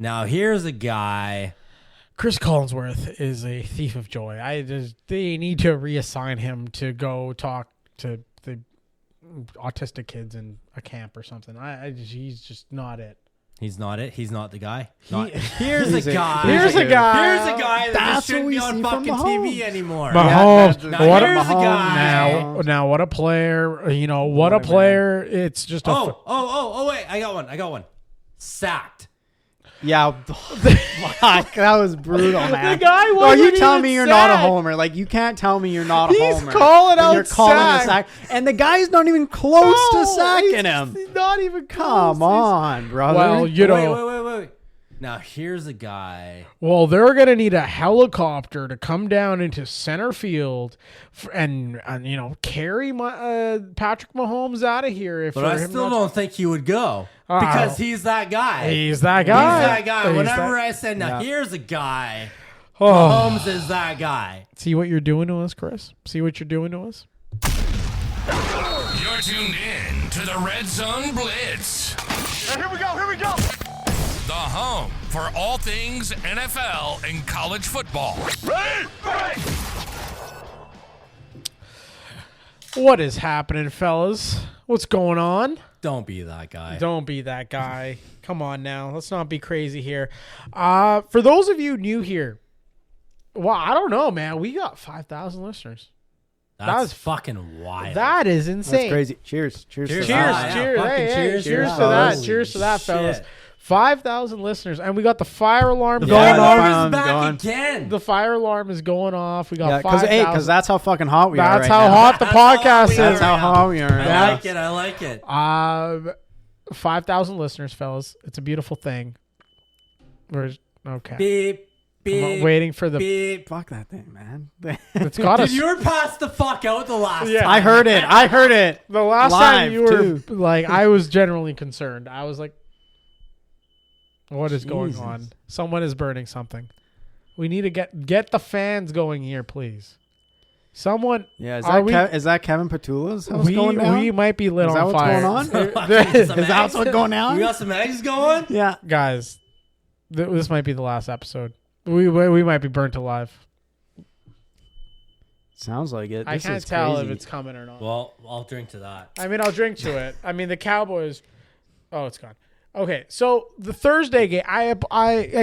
Now, here's a guy. Chris Collinsworth is a thief of joy. They need to reassign him to go talk to the autistic kids in a camp or something. He's just not it. He's not it. He's not the guy. Here's a guy. Here's a guy. Here's a guy that just shouldn't be on fucking TV anymore. Mahomes. Here's a guy. Now, what a player. You know, what a player. It's just a... wait. I got one. Sacked. Yeah, fuck, that was brutal, man. The guy Are you telling me even you're not a sacked. homer? Like, you can't tell me you're not a homer. He's calling out you're calling sack. a sack. And the guy's not even close to sacking him. He's not even close. Come on, brother. Well, you know... Wait. Now, here's a guy. Well, they're going to need a helicopter to come down into center field and you know, carry Patrick Mahomes out of here. But I still don't think he would go because he's that guy. He's that guy. Whenever I said, here's a guy, Mahomes is that guy. See what you're doing to us, Chris? See what you're doing to us? You're tuned in to the Red Zone Blitz. Here we go. The home for all things NFL and college football. Ready? What is happening, fellas? What's going on? Don't be that guy. Don't be that guy. Come on now. Let's not be crazy here. For those of you new here, well, I don't know, man. We got 5,000 listeners. That's fucking wild. That is insane. That's crazy. Cheers. Cheers. Cheers. Cheers to that. Cheers to that, fellas. Shit. 5,000 listeners, and we got the fire alarm going Yeah, off. back again. The fire alarm is going off. We got because that's how fucking hot we are. That's how hot the podcast is. That's how hot we are. I like it. 5,000 listeners, fellas. It's a beautiful thing. Okay. Beep. I'm waiting for the beep. Fuck that thing, man. It's got us. You were passed the fuck out the last time. I heard it. The last Live, time you were too. like, I was generally concerned. I was like, what is going on? Someone is burning something. We need to get the fans going here, please. Someone. Yeah, is that Kevin Petula's house going down? We might be lit on fire. Is that what's going on? You got some eggs going? Yeah. Guys, this might be the last episode. We might be burnt alive. Sounds like it. I can't tell if it's coming or not. Well, I'll drink to that. I mean, I'll drink to it. I mean, the Cowboys. Oh, it's gone. Okay, so the Thursday game. I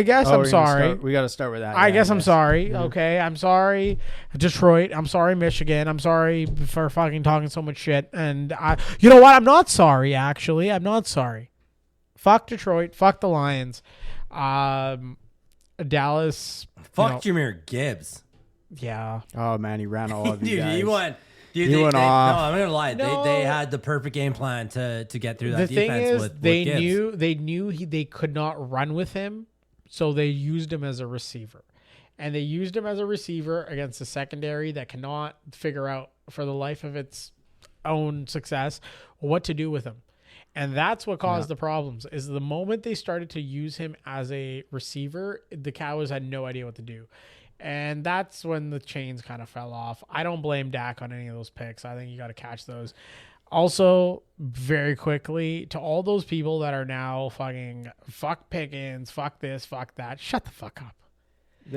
guess I'm sorry. We got to start with that. I guess I'm sorry. Mm-hmm. Okay, I'm sorry, Detroit. I'm sorry, Michigan. I'm sorry for fucking talking so much shit. And you know what? I'm not sorry. Actually, I'm not sorry. Fuck Detroit. Fuck the Lions. Dallas. Fuck Jahmyr Gibbs. Yeah. Oh man, he ran all of you Dude, guys. he went. Dude, He went off. No, I'm gonna lie. No. They had the perfect game plan to get through that The thing defense is, with they Gibbs. knew they could not run with him, so they used him as a receiver, and they used him as a receiver against a secondary that cannot figure out for the life of its own success what to do with him. And that's what caused the problems. Is the moment they started to use him as a receiver, the Cowboys had no idea what to do. And that's when the chains kind of fell off. I don't blame Dak on any of those picks. I think you got to catch those. Also, very quickly, to all those people that are now fucking fuck Pickens, fuck this, fuck that, shut the fuck up.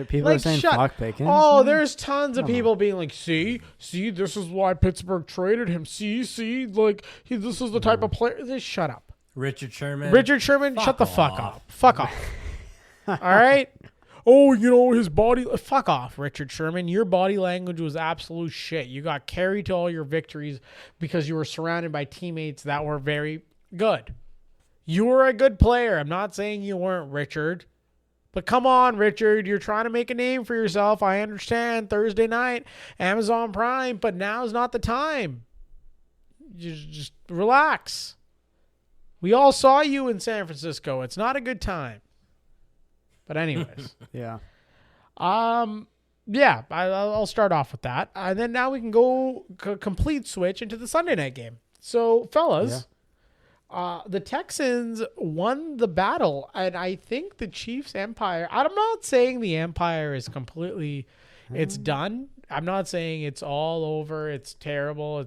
People are saying fuck Pickens. Oh, there's tons of people being like, see, this is why Pittsburgh traded him. See, like this is the type of player. Just shut up. Richard Sherman, shut the fuck up. Fuck off. All right. Oh, you know, his body. Fuck off, Richard Sherman. Your body language was absolute shit. You got carried to all your victories because you were surrounded by teammates that were very good. You were a good player. I'm not saying you weren't, Richard. But come on, Richard. You're trying to make a name for yourself. I understand. Thursday night, Amazon Prime, but now's not the time. Just relax. We all saw you in San Francisco. It's not a good time. But anyways. Yeah. Yeah, I'll start off with that. And then now we can go complete switch into the Sunday night game. So, fellas, the Texans won the battle. And I think the Chiefs' empire, I'm not saying the empire is completely, it's done. I'm not saying it's all over. It's terrible.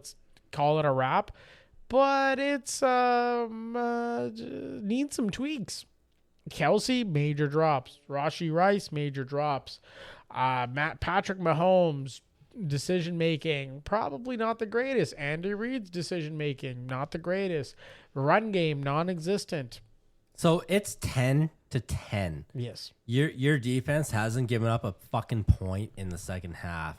Call it a wrap. But it's needs some tweaks. Kelsey, major drops. Rashee Rice, major drops. Patrick Mahomes, decision making, probably not the greatest. Andy Reid's decision making, not the greatest. Run game, non-existent. So it's 10-10. Yes. Your defense hasn't given up a fucking point in the second half,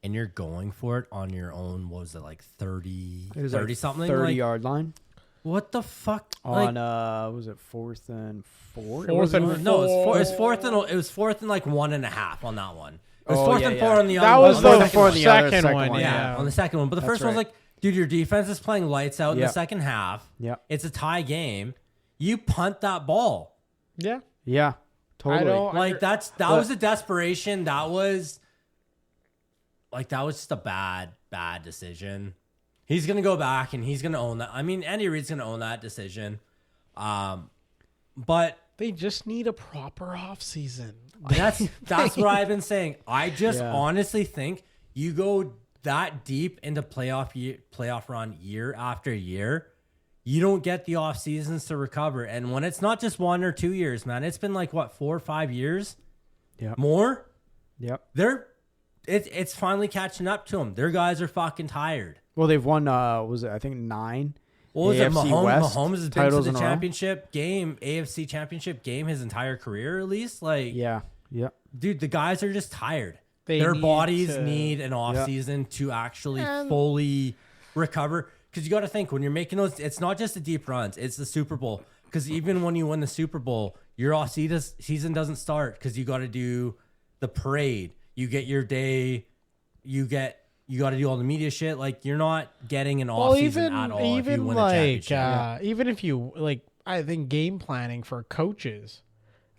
and you're going for it on your own. What was it, like 30 something? 30-yard line. What the fuck? On was it 4th and 4? Fourth and No, four. it was fourth and like 1.5 on that one. It was Oh, fourth yeah, and yeah. 4 on the That other was one. the On second one. second one. one, Yeah, on the second one. But the That's first one was right. like, dude, your defense is playing lights out in the Yeah. second half. Yeah. It's a tie game. You punt that ball. Yeah. Yeah, totally. Like that was a desperation. That was just a bad decision. He's gonna go back and he's gonna own that. I mean, Andy Reid's gonna own that decision. But They just need a proper offseason. that's what I've been saying. I just Yeah. honestly think you go that deep into playoff run year after year, you don't get the off seasons to recover. And when it's not just 1 or 2 years, man, it's been like what, 4 or 5 years, Yep. more. Yep. It's finally catching up to them. Their guys are fucking tired. Well, they've won. Was it? I think 9. What was it? AFC West Mahomes has been to titles the in a row. championship game, AFC championship game, his entire career at least. Like, Yeah. Yeah. dude, the guys are just tired. They Their need bodies to- need an off season to actually And- fully recover. Because you got to think when you're making those, it's not just the deep runs; it's the Super Bowl. Because even when you win the Super Bowl, your off season doesn't start because you got to do the parade. You get your day. You got to do all the media shit. Like you're not getting an off season at all. If you Even win a like, championship. even if you like, I think game planning for coaches,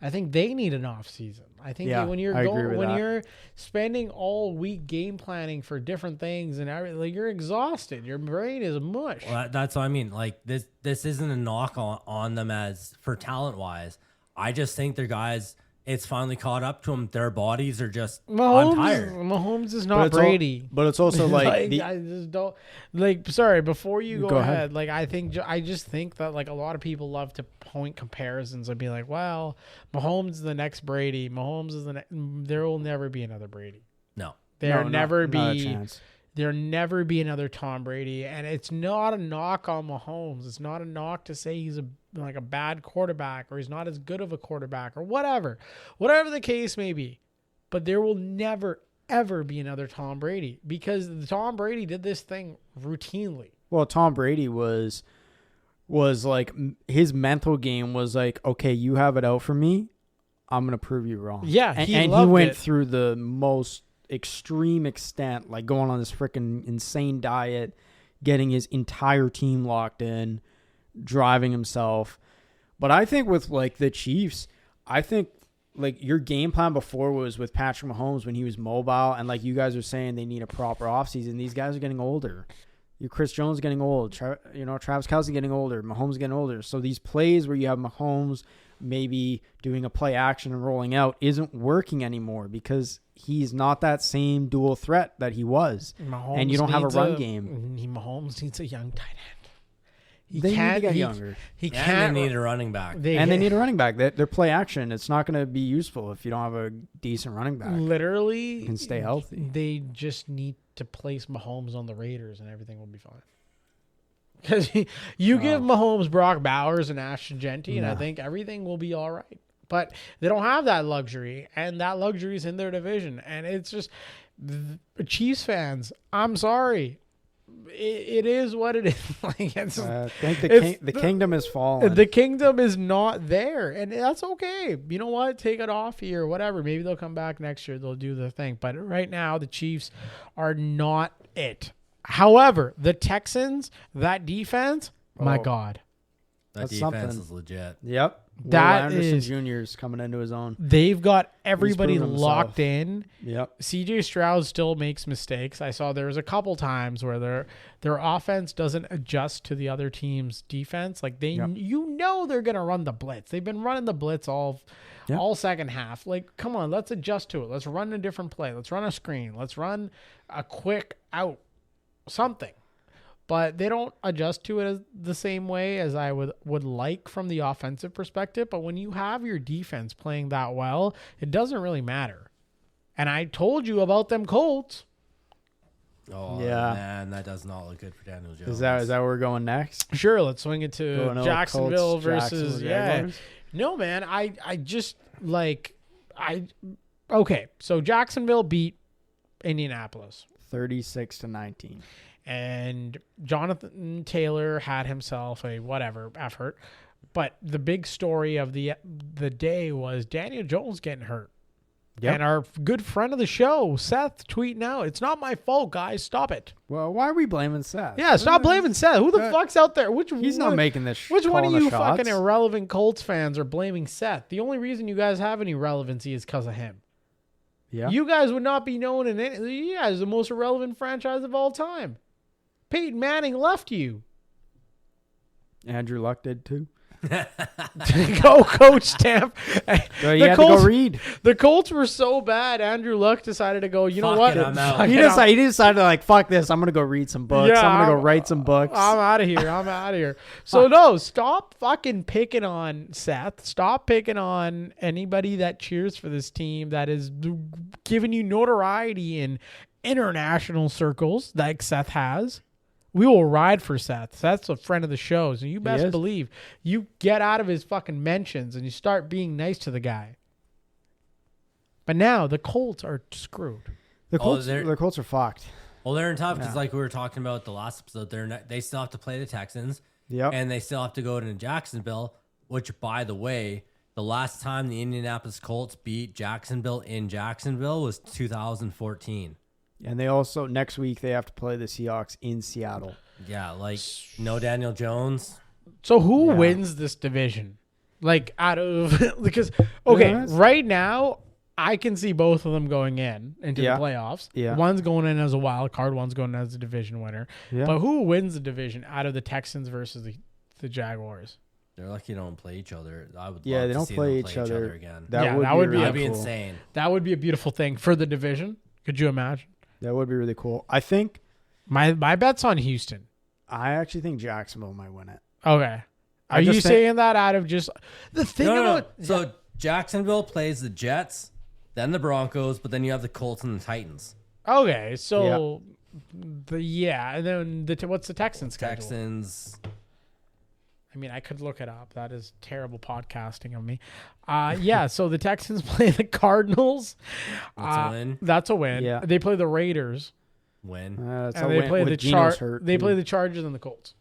I think they need an off season. I think Yeah, when you're I agree with when that. you're spending all week game planning for different things and everything, like you're exhausted. Your brain is mush. Well, that's what I mean. Like this isn't a knock on them as for talent wise. I just think their guys, it's finally caught up to them. Their bodies are just I'm tired. Mahomes is But not it's Brady. but it's also like, the, I just don't like. Sorry, before you go, Go ahead. ahead. Like I just think that like a lot of people love to point comparisons and be like, well, Mahomes is the next Brady. Mahomes is the next. There will never be another Brady. No. There'll no, never not a be. chance. There'll never be another Tom Brady, and it's not a knock on Mahomes. It's not a knock to say he's a bad quarterback or he's not as good of a quarterback or whatever the case may be. But there will never ever be another Tom Brady because Tom Brady did this thing routinely. Well, Tom Brady was like his mental game was like, okay, you have it out for me. I'm gonna prove you wrong. Yeah, and he he loved went it. through the most extreme extent, like going on this freaking insane diet, getting his entire team locked in, driving himself. But I think with like the Chiefs, I think like your game plan before was with Patrick Mahomes when he was mobile, and like you guys are saying they need a proper offseason. These guys are getting older. Chris Jones getting old. Travis Kelce getting older. Mahomes getting older. So these plays where you have Mahomes maybe doing a play action and rolling out isn't working anymore because he's not that same dual threat that he was. Mahomes And you don't have a needs run game. Mahomes needs a young tight end. They need to get younger. He And can't. they need a running back. They need a running back. Their play action, it's not going to be useful if you don't have a decent running back. Literally Can stay healthy. They just need to place Mahomes on the Raiders and everything will be fine. Because you give Mahomes Brock Bowers and Ashton Genty, and I think everything will be all right. But they don't have that luxury, and that luxury is in their division. And it's just Chiefs fans. I'm sorry. It is what it is. Like I think the kingdom has fallen. the kingdom is not there, and that's okay. You know what? Take it off here, whatever. Maybe they'll come back next year. They'll do their thing. But right now, the Chiefs are not it. However, the Texans, that defense, my God. That That's defense something. is legit. Yep. That Will Anderson is- Jr. is coming into his own. They've got everybody proven locked himself. in. Yep. CJ Stroud still makes mistakes. I saw there was a couple times where their offense doesn't adjust to the other team's defense. Like they're gonna run the blitz. They've been running the blitz all second half. Like, come on, let's adjust to it. Let's run a different play. Let's run a screen. Let's run a quick out. Something. but they don't adjust to it as the same way as I would like from the offensive perspective. But when you have your defense playing that well, it doesn't really matter. And I told you about them Colts. Oh, Yeah. man, that does not look good for Daniel Jones. Is that where we're going next? Sure, let's swing it to Going over Jacksonville Colts, versus Jaguars? No, man, okay, so Jacksonville beat Indianapolis. 36-19. And Jonathan Taylor had himself a whatever effort. But the big story of the day was Daniel Jones getting hurt. Yep. And our good friend of the show, Seth, tweeting out, "It's not my fault, guys. Stop it." Well, why are we blaming Seth? Yeah, stop blaming Seth. Who the fuck's out there? He's not making this. Which one of calling you the shots. fucking irrelevant Colts fans are blaming Seth? The only reason you guys have any relevancy is because of him. Yeah. You guys would not be known in any. You guys are the most irrelevant franchise of all time. Peyton Manning left you. Andrew Luck did too. Go, Coach Stamp. So you had to go read. The Colts were so bad. Andrew Luck decided to go. You know Fuck what? it, I'm out. Fuck He it, I'm- decided like, fuck this. I'm gonna go read some books. Yeah, I'm gonna go write some books. I'm out of here. So no, stop fucking picking on Seth. Stop picking on anybody that cheers for this team that is giving you notoriety in international circles like Seth has. We will ride for Seth. Seth's a friend of the show, so you best believe you get out of his fucking mentions and you start being nice to the guy. But now the Colts are screwed. The Colts are fucked. Well, they're in tough because, like we were talking about the last episode, they still have to play the Texans. Yep. And they still have to go to Jacksonville, which, by the way, the last time the Indianapolis Colts beat Jacksonville in Jacksonville was 2014. And they also, next week, they have to play the Seahawks in Seattle. Yeah, like, no Daniel Jones. So who wins this division? Like, out of... because, okay, right now, I can see both of them going into the playoffs. Yeah. One's going in as a wild card. One's going in as a division winner. Yeah. But who wins the division out of the Texans versus the Jaguars? They're lucky they don't play each other. I would Yeah, love they to don't see play them each other again. That would That'd be cool. insane. That would be a beautiful thing for the division. Could you imagine? That would be really cool. I think... My bet's on Houston. I actually think Jacksonville might win it. Okay. Are you saying that out of just... The thing about... So Jacksonville plays the Jets, then the Broncos, but then you have the Colts and the Titans. Okay, so... and then what's the Texans schedule? Texans... I mean, I could look it up. That is terrible podcasting of me. So the Texans play the Cardinals. That's a win. That's a win. Yeah. They play the Raiders. Win. That's And a they win play with the Gino's hurt. They play the Chargers and the Colts.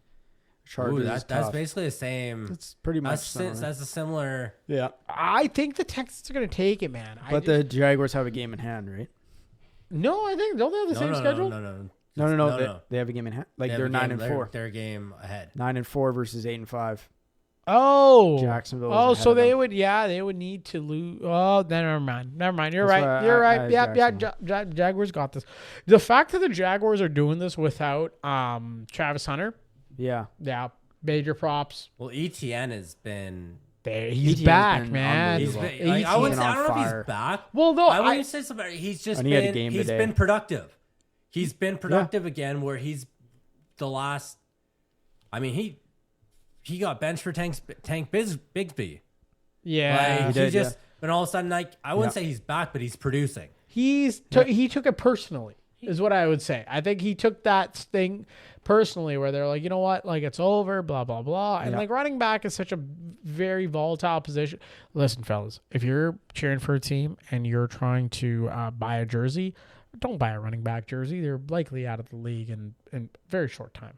Chargers. Ooh, That's that's basically the same. It's pretty much That's a similar... Yeah. I think the Texans are going to take it, man. But the Jaguars have a game in hand, right? No, I think... Don't they have the same schedule? No. They have a game in hand. Like They they're have 9-4. They're a game ahead. 9-4 versus 8-5. Oh. Jacksonville. Oh, is ahead so of they them. would need to lose. Oh, then never mind. You're That's right. why You're I right. Yeah. Jacksonville. Jaguars got this. The fact that the Jaguars are doing this without Travis Hunter, Yeah. major props. Well, ETN has been... He's ETN's back, been man. He's unbelievable. been, like, I wouldn't say, I on don't know if fire. he's back. Well, no, I wouldn't say something. He's just And he had a been... game He's today. been productive. He's been productive again where he's the last... I mean, he got benched for Tank Bigsby. Yeah. Like, He did, just... But all of a sudden, like, I wouldn't say he's back, but he's producing. He took it personally, is what I would say. I think he took that thing personally where they're like, you know what, like it's over, blah, blah, blah. And like running back is such a very volatile position. Listen, fellas, if you're cheering for a team and you're trying to buy a jersey, don't buy a running back jersey. They're likely out of the league in a very short time.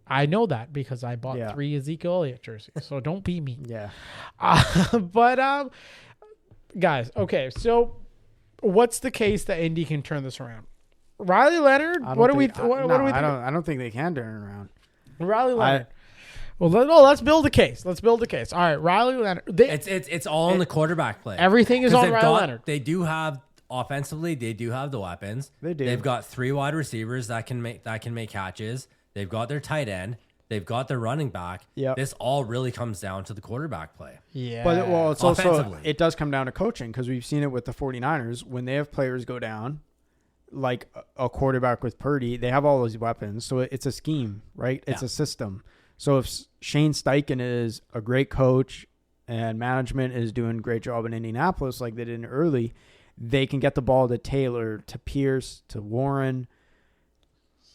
I know that because I bought 3 Ezekiel Elliott jerseys. So don't be me. Yeah. But guys, okay, so what's the case that Indy can turn this around? Riley Leonard? I What do we don't think? I don't think they can turn it around. Riley Leonard. Let's build a case. All right, Riley Leonard. It's all in the quarterback play. Everything is 'Cause on Riley Leonard. They do have offensively. They do have the weapons. They do. They've got 3 wide receivers that can make catches. They've got their tight end. They've got their running back. Yep. This all really comes down to the quarterback play. Yeah. But it's also Offensively. it does come down to coaching because we've seen it with the 49ers when they have players go down, like a quarterback with Purdy. They have all those weapons. So it's a scheme, right? It's a system. So if Shane Steichen is a great coach and management is doing a great job in Indianapolis like they did early, they can get the ball to Taylor, to Pierce, to Warren.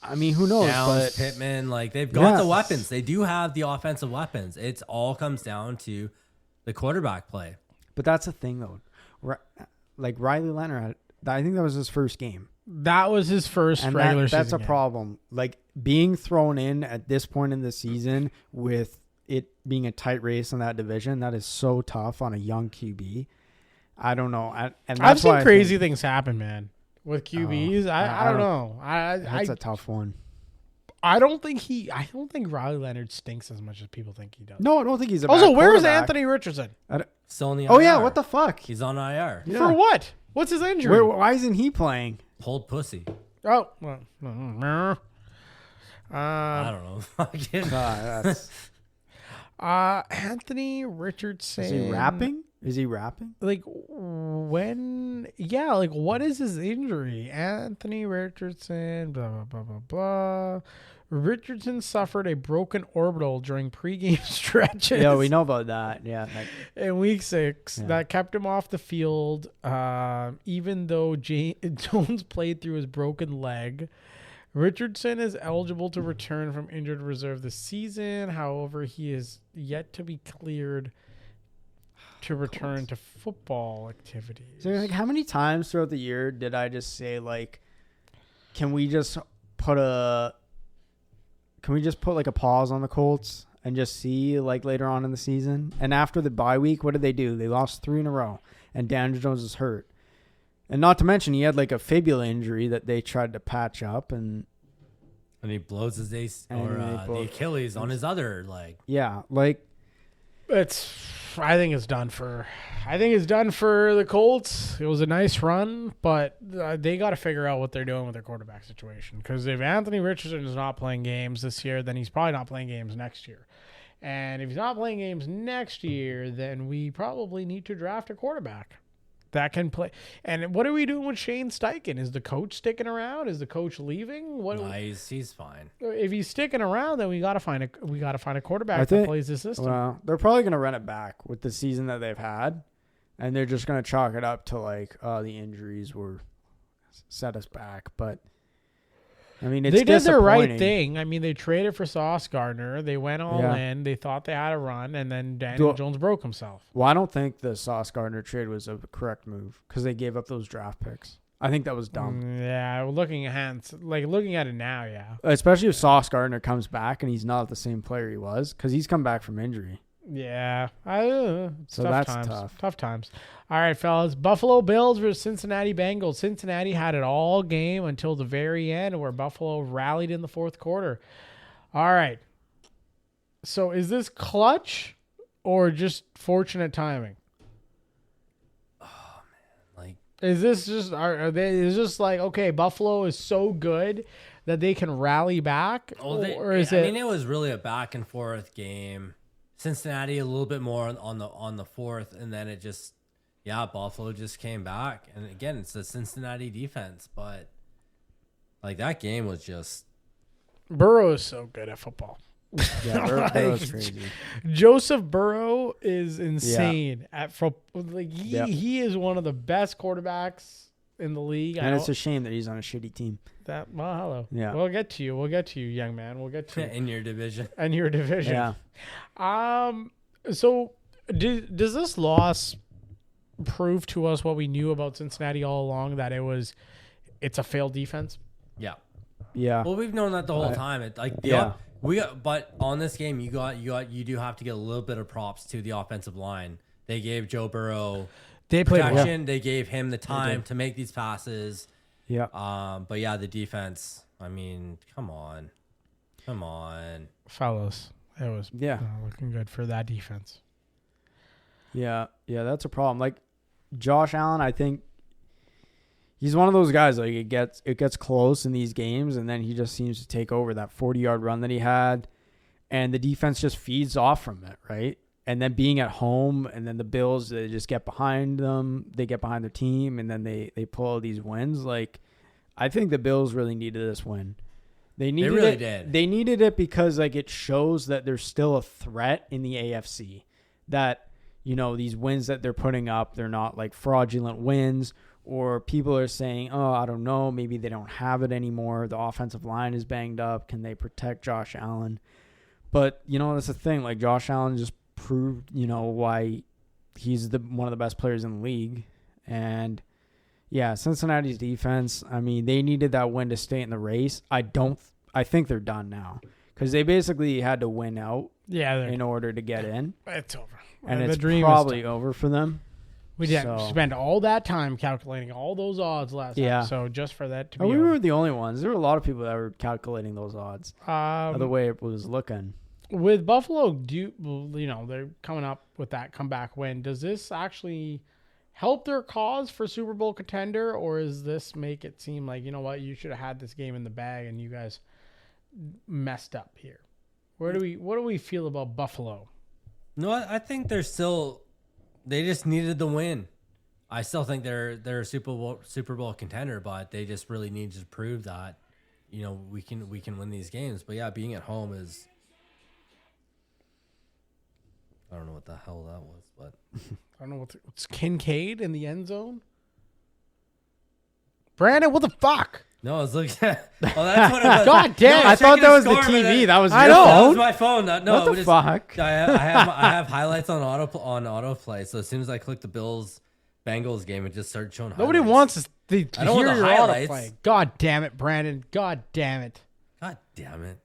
I mean, who knows? Downs, But Pittman, like they've got the weapons. They do have the offensive weapons. It all comes down to the quarterback play. But that's the thing, though. Like Riley Leonard, I think that was his first game. That was his first regular season. That's a game. problem. Like being thrown in at this point in the season with it being a tight race in that division, that is so tough on a young QB. I don't know. I've seen crazy things happen, man, with QBs. I don't know. That's a tough one. I don't think Riley Leonard stinks as much as people think he does. No, I don't think he's a Also, bad where's quarterback. Anthony Richardson? Still in the IR. Oh, yeah. What the fuck? He's on IR. Yeah. For what? What's his injury? Why isn't he playing? Pulled pussy. Oh, I don't know. Fucking- That's, Anthony Richardson. Is he rapping? Like when? Yeah. Like what is his injury? Anthony Richardson. Blah blah blah blah blah. Richardson suffered a broken orbital during pregame stretches. Yeah, we know about that. Yeah. In week 6, that kept him off the field, even though Jones played through his broken leg. Richardson is eligible to return from injured reserve this season. However, he is yet to be cleared to return to football activities. So, like, how many times throughout the year did I just say, like, can we just put like a pause on the Colts and just see like later on in the season? And after the bye week, what did they do? They lost 3 in a row, and Daniel Jones is hurt. And not to mention, he had like a fibula injury that they tried to patch up, and he blows his ace or the Achilles on his other leg. Yeah, like I think it's done for the Colts. It was a nice run, but they got to figure out what they're doing with their quarterback situation. Because if Anthony Richardson is not playing games this year, then he's probably not playing games next year. And if he's not playing games next year, then we probably need to draft a quarterback that can play. And what are we doing with Shane Steichen? Is the coach sticking around? Is the coach leaving? He's fine. If he's sticking around, then we got to find a quarterback that plays the system. Well, they're probably going to run it back with the season that they've had, and they're just going to chalk it up to like, the injuries were set us back. But I mean, it's they did the right disappointing. thing. I mean, they traded for Sauce Gardner. They went all in. They thought they had a run, and then Daniel Jones broke himself. Well, I don't think the Sauce Gardner trade was a correct move because they gave up those draft picks. I think that was dumb. Yeah, looking at it now, yeah. Especially if Sauce Gardner comes back and he's not the same player he was, because he's come back from injury. Yeah. So that's tough. Tough times. All right, fellas. Buffalo Bills versus Cincinnati Bengals. Cincinnati had it all game until the very end, where Buffalo rallied in the fourth quarter. All right. So is this clutch or just fortunate timing? Oh, man. Like, is this just is just like, okay, Buffalo is so good that they can rally back? Or is it? I mean, it was really a back and forth game. Cincinnati a little bit more on the fourth, and then it just, Buffalo just came back. And again, it's the Cincinnati defense, but like that game was just. Burrow is so good at football. Yeah, Burrow's crazy. Joseph Burrow is insane at football. Like he is one of the best quarterbacks in the league. And it's a shame that he's on a shitty team. Hello. Yeah. We'll get to you, young man. We'll get to you. In your division. Yeah. So does this loss prove to us what we knew about Cincinnati all along, that it's a failed defense? Yeah. Yeah. Well, we've known that the whole time. It like but on this game you do have to get a little bit of props to the offensive line. They gave Joe Burrow protection. They gave him the time to make these passes. Yeah. But the defense. I mean, come on, fellas. It was looking good for that defense. Yeah, that's a problem. Like Josh Allen, I think he's one of those guys. Like it gets close in these games, and then he just seems to take over. That 40-yard run that he had, and the defense just feeds off from it, right? And then being at home, and then the Bills, they just get behind them. They get behind their team, and then they pull these wins. Like I think the Bills really needed this win. They really did. They needed it because like it shows that there's still a threat in the AFC. That, you know, these wins that they're putting up, they're not like fraudulent wins, or people are saying, oh, I don't know, maybe they don't have it anymore. The offensive line is banged up. Can they protect Josh Allen? But, you know, that's the thing. Like, Josh Allen just proved, you know, why he's one of the best players in the league. And, yeah, Cincinnati's defense, I mean, they needed that win to stay in the race. I think they're done now because they basically had to win out in order to get in. It's over. And it's probably over for them. We didn't spend all that time calculating all those odds last episode just for that to be we over. weren't the only ones. There were a lot of people that were calculating those odds the way it was looking. With Buffalo, they're coming up with that comeback win. Does this actually help their cause for Super Bowl contender, or does this make it seem like, you know what, you should have had this game in the bag and you guys messed up here? What do we feel about Buffalo? No, I think they just needed the win. I still think they're a Super Bowl contender, but they just really need to prove that, you know, we can win these games. But yeah, being at home is, I don't know what the hell that was, but I don't know what's Kincaid in the end zone. Brandon, what the fuck? No, I was looking at. Oh, that's what it was. God damn! I thought that was the TV. That was your phone. That phone. was my phone. No, what the fuck? I have highlights on autoplay. So as soon as I click the Bengals game, it just started showing. Nobody highlights. wants to hear I don't want the your highlights. autoplay. God damn it, Brandon! God damn it! God damn it!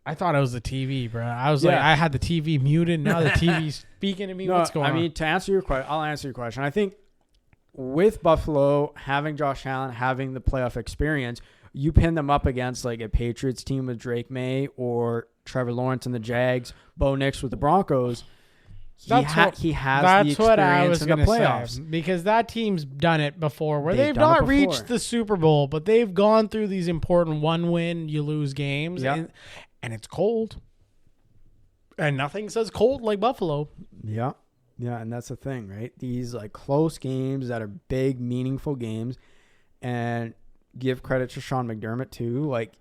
I thought it was the TV, bro. I was like, I had the TV muted. Now the TV's speaking to me. What's going on? I mean, to answer your question, I'll answer your question. I think with Buffalo having Josh Allen, having the playoff experience, you pin them up against like a Patriots team with Drake May or Trevor Lawrence and the Jags, Bo Nix with the Broncos. He has the experience in the playoffs. Because that team's done it before where they've not reached the Super Bowl, but they've gone through these important one win, you lose games. Yep. And it's cold. And nothing says cold like Buffalo. Yeah. Yeah, and that's the thing, right? These like close games that are big, meaningful games. And give credit to Sean McDermott too. Like,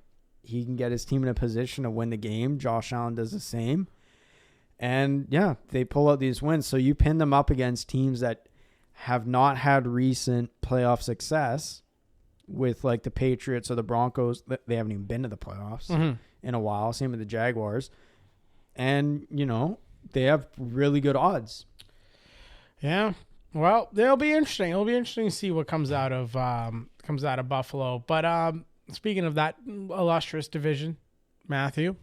he can get his team in a position to win the game. Josh Allen does the same. And yeah, they pull out these wins. So you pin them up against teams that have not had recent playoff success with like the Patriots or the Broncos. They haven't even been to the playoffs in a while. Same with the Jaguars. And, you know, they have really good odds. Yeah. Well, they'll be interesting. It'll be interesting to see what comes out of Buffalo. But speaking of that illustrious division, Matthew.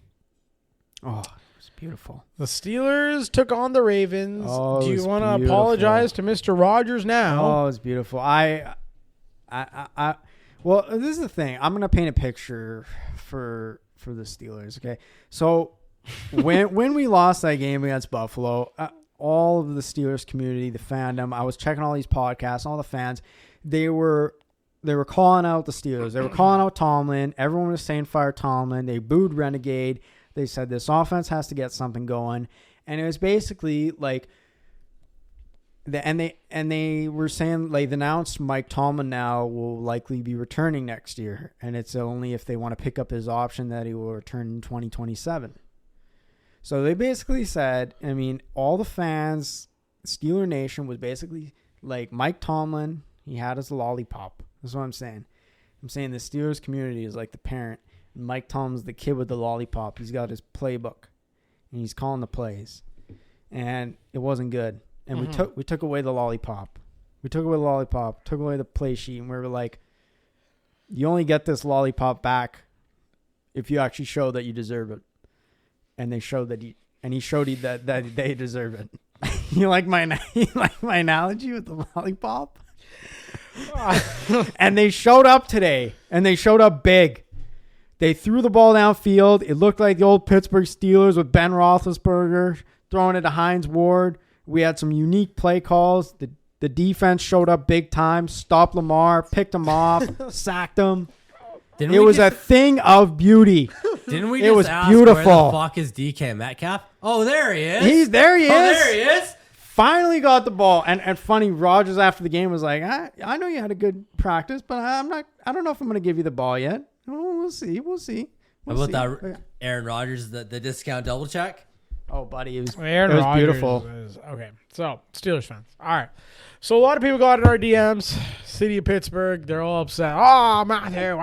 Oh, it was beautiful. The Steelers took on the Ravens. Oh, do you want to apologize to Mr. Rogers now? Oh, it's beautiful. Well, this is the thing. I'm gonna paint a picture for the Steelers. Okay, so when we lost that game against Buffalo, all of the Steelers community, the fandom, I was checking all these podcasts, all the fans, they were calling out the Steelers. They were calling out Tomlin. Everyone was saying fire Tomlin. They booed Renegade. They said this offense has to get something going, and it was basically like. They were saying, like, they announced Mike Tomlin now will likely be returning next year, and it's only if they want to pick up his option that he will return in 2027. So they basically said, I mean, all the fans, Steeler Nation was basically like Mike Tomlin. He had his lollipop. That's what I'm saying. I'm saying the Steelers community is like the parent. And Mike Tomlin's the kid with the lollipop. He's got his playbook, and he's calling the plays, and it wasn't good. And we took away the lollipop. We took away the lollipop, took away the play sheet, and we were like, you only get this lollipop back if you actually show that you deserve it. And they showed that he showed that they deserve it. You like my analogy with the lollipop? And they showed up today, and they showed up big. They threw the ball downfield. It looked like the old Pittsburgh Steelers with Ben Roethlisberger throwing it to Hines Ward. We had some unique play calls. The defense showed up big time, stopped Lamar, picked him off, sacked him. It was a thing of beauty. Didn't we it just was ask beautiful. where the fuck is DK Metcalf? Oh, there he is. There he is. Oh, there he is. finally got the ball. And funny, Rodgers after the game was like, I know you had a good practice, but I don't know if I'm going to give you the ball yet. Oh, we'll see. We'll see. How about that Aaron Rodgers, the discount double check? Oh, buddy, it was Rodgers beautiful. Okay, so Steelers fans. All right. So a lot of people got in our DMs. City of Pittsburgh, they're all upset. Oh, Matthew.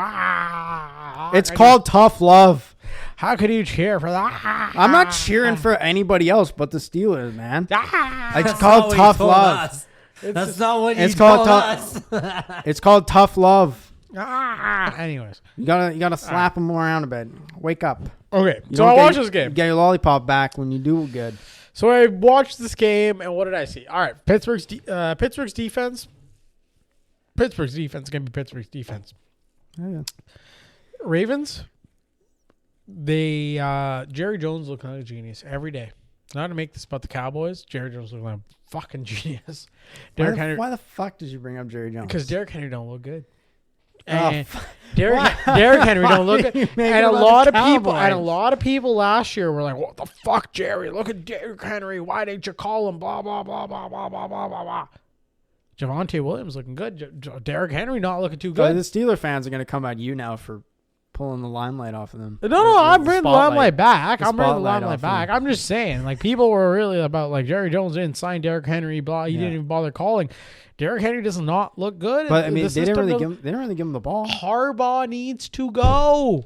It's called tough love. How could you cheer for that? I'm not cheering for anybody else but the Steelers, man. It's That's called not what you tough told love. us. That's not what It's you called told us. It's called tough love. Anyways. You gotta slap them around a bit. Wake up. Okay, You so don't I get watched your- this game. You get your lollipop back when you do good. So I watched this game, and what did I see? All right, Pittsburgh's defense. Pittsburgh's defense is going to be Pittsburgh's defense. Oh, yeah. Ravens, Jerry Jones looking like a genius every day. Not to make this about the Cowboys, Jerry Jones looking like a fucking genius. Why the fuck did you bring up Jerry Jones? Because Derrick Henry don't look good. Oh, And Derrick Henry don't look Why good. are you making And a about lot the of Cowboys? people last year were like, "What the fuck, Jerry? Look at Derrick Henry. Why didn't you call him? Blah blah blah blah blah blah blah blah blah." Javonte Williams looking good. Derrick Henry not looking too So good. the Steeler fans are gonna come at you now for pulling the limelight off of them. No, I'm bringing the limelight back. the I'm bringing the spotlight limelight off back. him. I'm just saying, like, people were really about, like, Jerry Jones didn't sign Derrick Henry, blah. He didn't even bother calling. Derrick Henry does not look good. But I mean, The they didn't system really give him the ball. Harbaugh needs to go.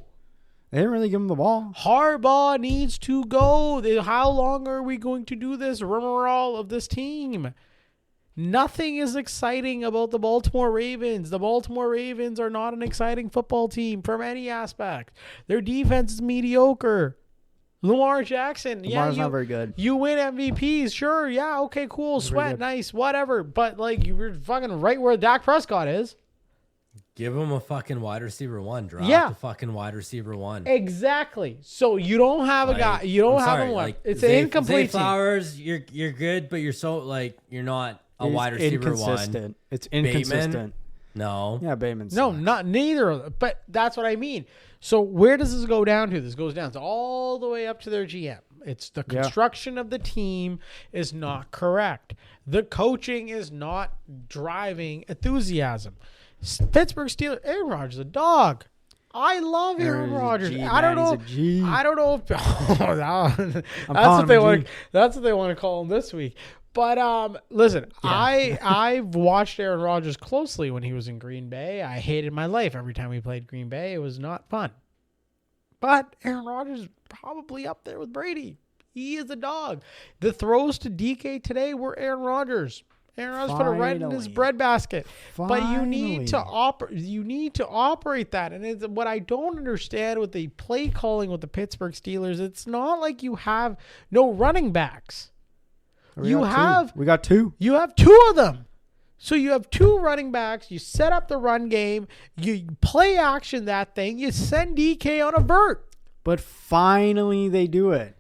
They didn't really give him the ball. Harbaugh needs to go. How long are we going to do this rigmarole of this team? Nothing is exciting about the Baltimore Ravens. The Baltimore Ravens are not an exciting football team from any aspect. Their defense is mediocre. Lamar Jackson, Lamar's not very good. You win MVPs, sure, yeah, okay, cool, sweat, good. nice, whatever. But, like, you're fucking right where Dak Prescott is. Give him a fucking wide receiver one. Draft a fucking wide receiver one. Exactly. So you don't have a guy. You don't have him. It's an incomplete team. Flowers, you're good, but you're so you're not a wide receiver one. It's inconsistent. Bateman? No. Yeah, Bateman. No, sucks. not neither of them. But that's what I mean. So where does this go down to? This goes down to all the way up to their GM. It's the construction of the team is not correct. The coaching is not driving enthusiasm. Pittsburgh Steelers, Aaron Rodgers is a dog. I love Aaron Rodgers. I don't know. I don't know if that's what they want to call him this week. But listen, I've watched Aaron Rodgers closely when he was in Green Bay. I hated my life every time we played Green Bay. It was not fun. But Aaron Rodgers is probably up there with Brady. He is a dog. The throws to DK today were Aaron Rodgers. Aaron Rodgers put a red in his breadbasket. But you need to operate that. And it's what I don't understand with the play calling with the Pittsburgh Steelers. It's not like you have no running backs. We got two. You have two of them. So you have two running backs. You set up the run game. You play action that thing. You send DK on a vert. But finally they do it.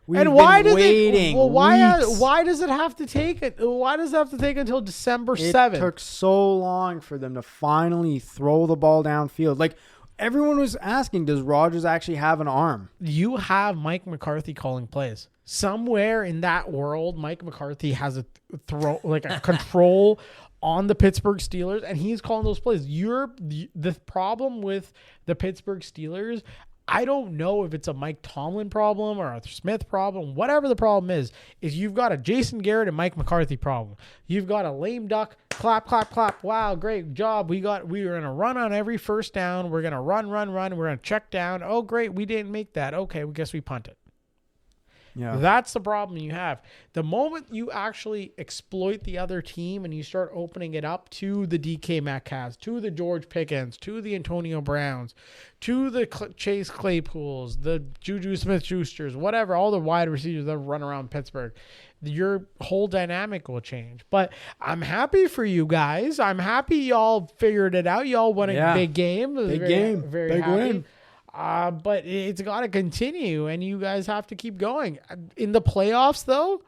Why does it have to take it? Why does it have to take until December 7th? It took so long for them to finally throw the ball downfield. Like everyone was asking, does Rodgers actually have an arm? You have Mike McCarthy calling plays. Somewhere in that world, Mike McCarthy has a control on the Pittsburgh Steelers, and he's calling those plays. The problem with the Pittsburgh Steelers, I don't know if it's a Mike Tomlin problem or Arthur Smith problem. Whatever the problem is you've got a Jason Garrett and Mike McCarthy problem. You've got a lame duck, clap, clap, clap. Wow, great job. We were going to run on every first down. We're going to run. We're going to check down. Oh, great. We didn't make that. Okay, we guess we punt it. Yeah. That's the problem you have. The moment you actually exploit the other team and you start opening it up to the DK Metcalfs, to the George Pickens, to the Antonio Browns, to the Chase Claypools, the Juju Smith-Schusters, whatever, all the wide receivers that run around Pittsburgh, your whole dynamic will change. But I'm happy for you guys. I'm happy y'all figured it out. Y'all won a big game. Big game. Very big happy. win. But it's got to continue, and you guys have to keep going. In the playoffs, though,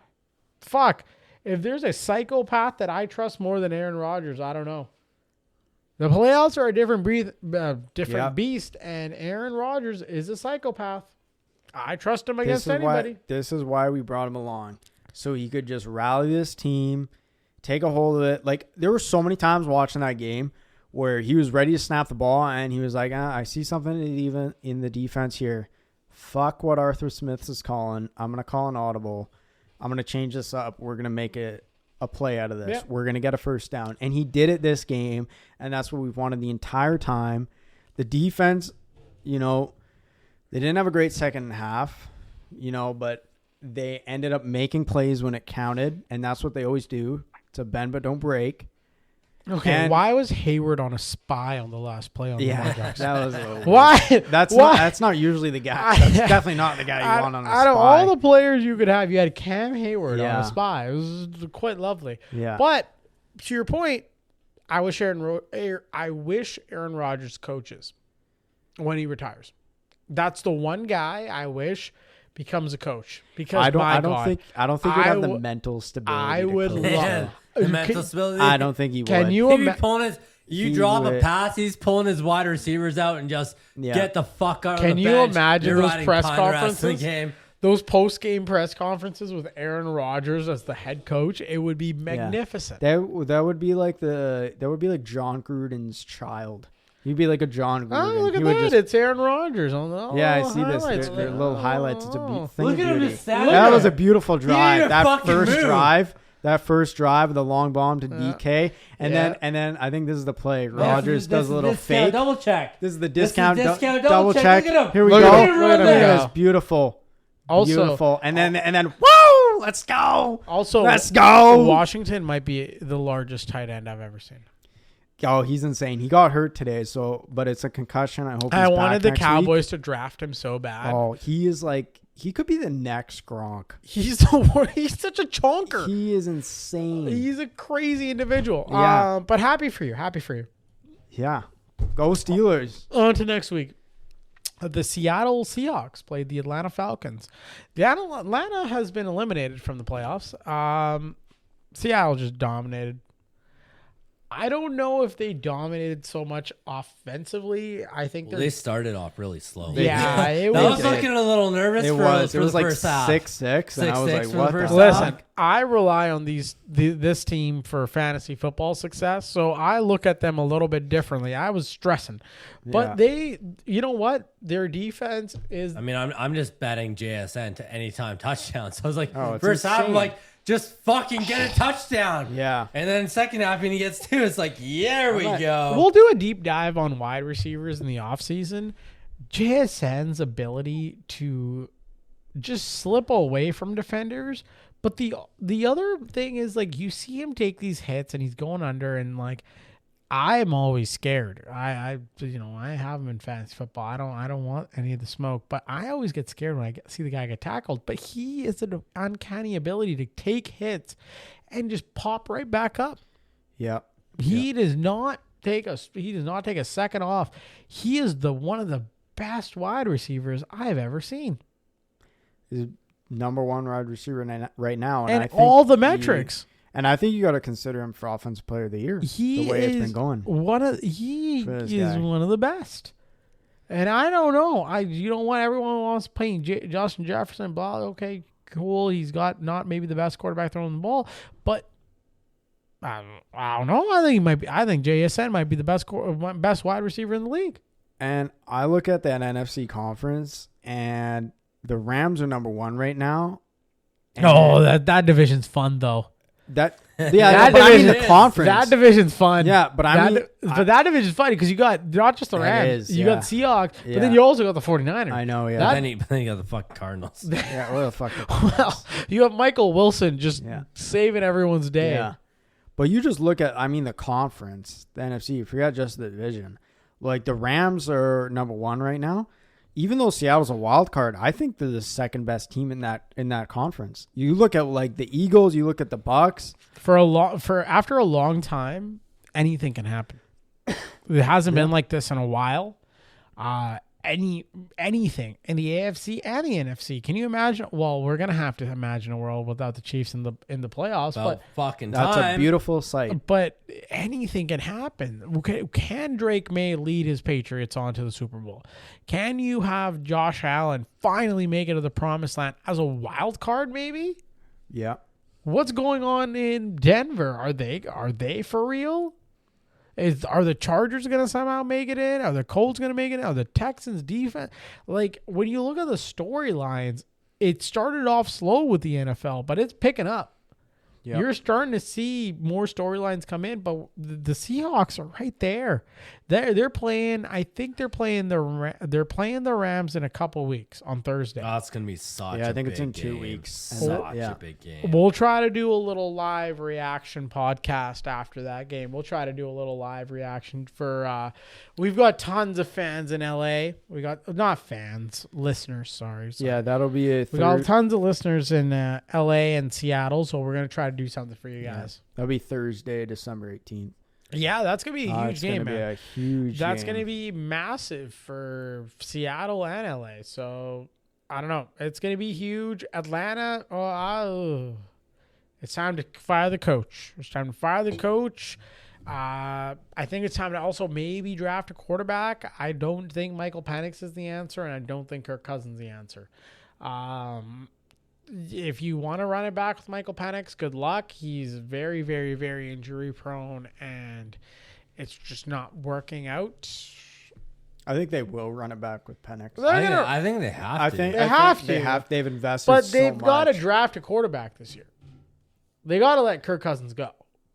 fuck. If there's a psychopath that I trust more than Aaron Rodgers, I don't know. The playoffs are a different beast, and Aaron Rodgers is a psychopath. I trust him against anybody. This is why we brought him along. so he could just rally this team, take a hold of it. Like, there were so many times watching that game where he was ready to snap the ball, and he was like, I see something even in the defense here. Fuck what Arthur Smith is calling. I'm going to call an audible. I'm going to change this up. We're going to make it a play out of this. Yeah. We're going to get a first down. And he did it this game, and that's what we've wanted the entire time. The defense, they didn't have a great second half, but they ended up making plays when it counted, and that's what they always do. It's a bend but don't break. Okay, And- why was Hayward on a spy on the last play on the Jaguars? that was Why? That's not usually the guy. That's definitely not the guy you want on a spy. Out of all the players you could have, you had Cam Hayward on Yeah. a spy. It was quite lovely. Yeah. But to your point, I wish Aaron Rodgers coaches when he retires. That's the one guy I wish becomes a coach, because I don't God, think he'd have the mental stability. I to would coach. love- Man, the mental stability. I don't think he would. Can you He'd be imagine? pulling his, you He drop a would. pass, he's pulling his wide receivers out and just get the fuck out Can of the you bench. imagine You're those riding press punt rest of the conferences? game. Those post-game press conferences with Aaron Rodgers as the head coach, it would be magnificent. That would be like John Gruden's child. He'd be like a John Gruden. Oh, look at He would that. just- It's Aaron Rodgers on the yeah, I see this. highlights. They're little highlights. It's a thing Look of at him beauty. just standing That there. was a beautiful need drive. to That fucking first move. drive. That first drive, the long bomb to DK, and Yeah. then I think this is the play. Rodgers does a little discount fake. double check. This is the This is discount, discount double check. Look at him. Here we Look go. at him run there. Yes, beautiful. Also- Beautiful. And then woo! Let's go. Also, Let's go. Washington might be the largest tight end I've ever seen. Oh, he's insane. He got hurt today, but it's a concussion. I hope he's I back wanted the next week. Cowboys to draft him so bad. Oh, he is he could be the next Gronk. He's the worst. He's such a chonker. He is insane. He's a crazy individual. Yeah. But happy for you. Happy for you. Yeah. Go Steelers. On to next week. The Seattle Seahawks played the Atlanta Falcons. Atlanta has been eliminated from the playoffs. Seattle just dominated. I don't know if they dominated so much offensively. I think Well, they started off really slow. Yeah, it I was was. looking a little nervous It for was the like first half. 6-6, and I was 6-6 like, for the what first the half. Listen, I rely on this team for fantasy football success, so I look at them a little bit differently. I was stressing, but you know what? Their defense is. I mean, I'm just betting JSN to anytime touchdown. So I was like, Oh, it's first half, I'm insane. like, just fucking get a touchdown. Yeah. And then second half, when he gets two, it's like, there we go. We'll do a deep dive on wide receivers in the offseason. JSN's ability to just slip away from defenders. But the other thing is, like, you see him take these hits and he's going under, and like, I'm always scared. I have him in fantasy football. I don't want any of the smoke, but I always get scared when I see the guy get tackled. But he has an uncanny ability to take hits and just pop right back up. Yeah. He does not take a second off. He is one of the best wide receivers I've ever seen. He's number one wide receiver right now. And I think all the metrics. And I think you got to consider him for Offensive Player of the Year. He the way is it's been going. He for this is guy. one of the best. And I don't know. You don't want everyone wants to play Justin Jefferson. Blah. Okay, cool. He's got not maybe the best quarterback throwing the ball, but I don't know. I think he might be. I think JSN might be the best wide receiver in the league. And I look at that NFC conference, and the Rams are number one right now. Oh, that division's fun though. That That but I mean division the conference. That division's fun. Yeah, but that division's funny because you got not just the That Rams, is, you yeah. got Seahawks, but Yeah. then you also got the 49ers. I know, yeah. That- But then you got the fucking Cardinals. Yeah, what the fuck? Well, you have Michael Wilson just Yeah. saving everyone's day. Yeah. But you just look at, the conference, the NFC, forget just the division. Like, the Rams are number one right now. Even though Seattle's a wild card, I think they're the second best team in that conference. You look at, like, the Eagles, you look at the Bucks. After a long time, anything can happen. It hasn't been like this in a while. Anything in the AFC and the NFC. Can you imagine? Well, we're gonna have to imagine a world without the Chiefs in the playoffs. About fucking That's time. a beautiful sight. But anything can happen. Can Drake May lead his Patriots on to the Super Bowl? Can you have Josh Allen finally make it to the promised land as a wild card, maybe? Yeah. What's going on in Denver? Are they for real? Are the Chargers going to somehow make it in? Are the Colts going to make it in? Are the Texans defense? Like, when you look at the storylines, it started off slow with the NFL, but it's picking up. Yep. You're starting to see more storylines come in, but the Seahawks are right there. They're playing. I think they're playing the Rams in a couple weeks on Thursday. Oh, it's gonna be such. Yeah, I think it's in game. 2 weeks. Such a big game. We'll try to do a little live reaction podcast after that game. We'll try to do a little live reaction for. We've got tons of fans in LA. We got not fans, listeners. Sorry. Yeah, that'll be a. We got tons of listeners in LA and Seattle, so we're gonna try to do something for you guys. That'll be Thursday, December 18th. Yeah, that's gonna be a huge game, man. Be a huge. That's game. gonna be massive for Seattle and LA. So I don't know. It's gonna be huge. Atlanta. It's time to fire the coach. I think it's time to also maybe draft a quarterback. I don't think Michael Penix is the answer, and I don't think Kirk Cousins is the answer. If you want to run it back with Michael Penix, good luck. He's very, very, very injury prone, and it's just not working out. I think they will run it back with Penix. I think they have to. They have to. They've invested, but so they've got to much. draft a quarterback this year. They got to let Kirk Cousins go.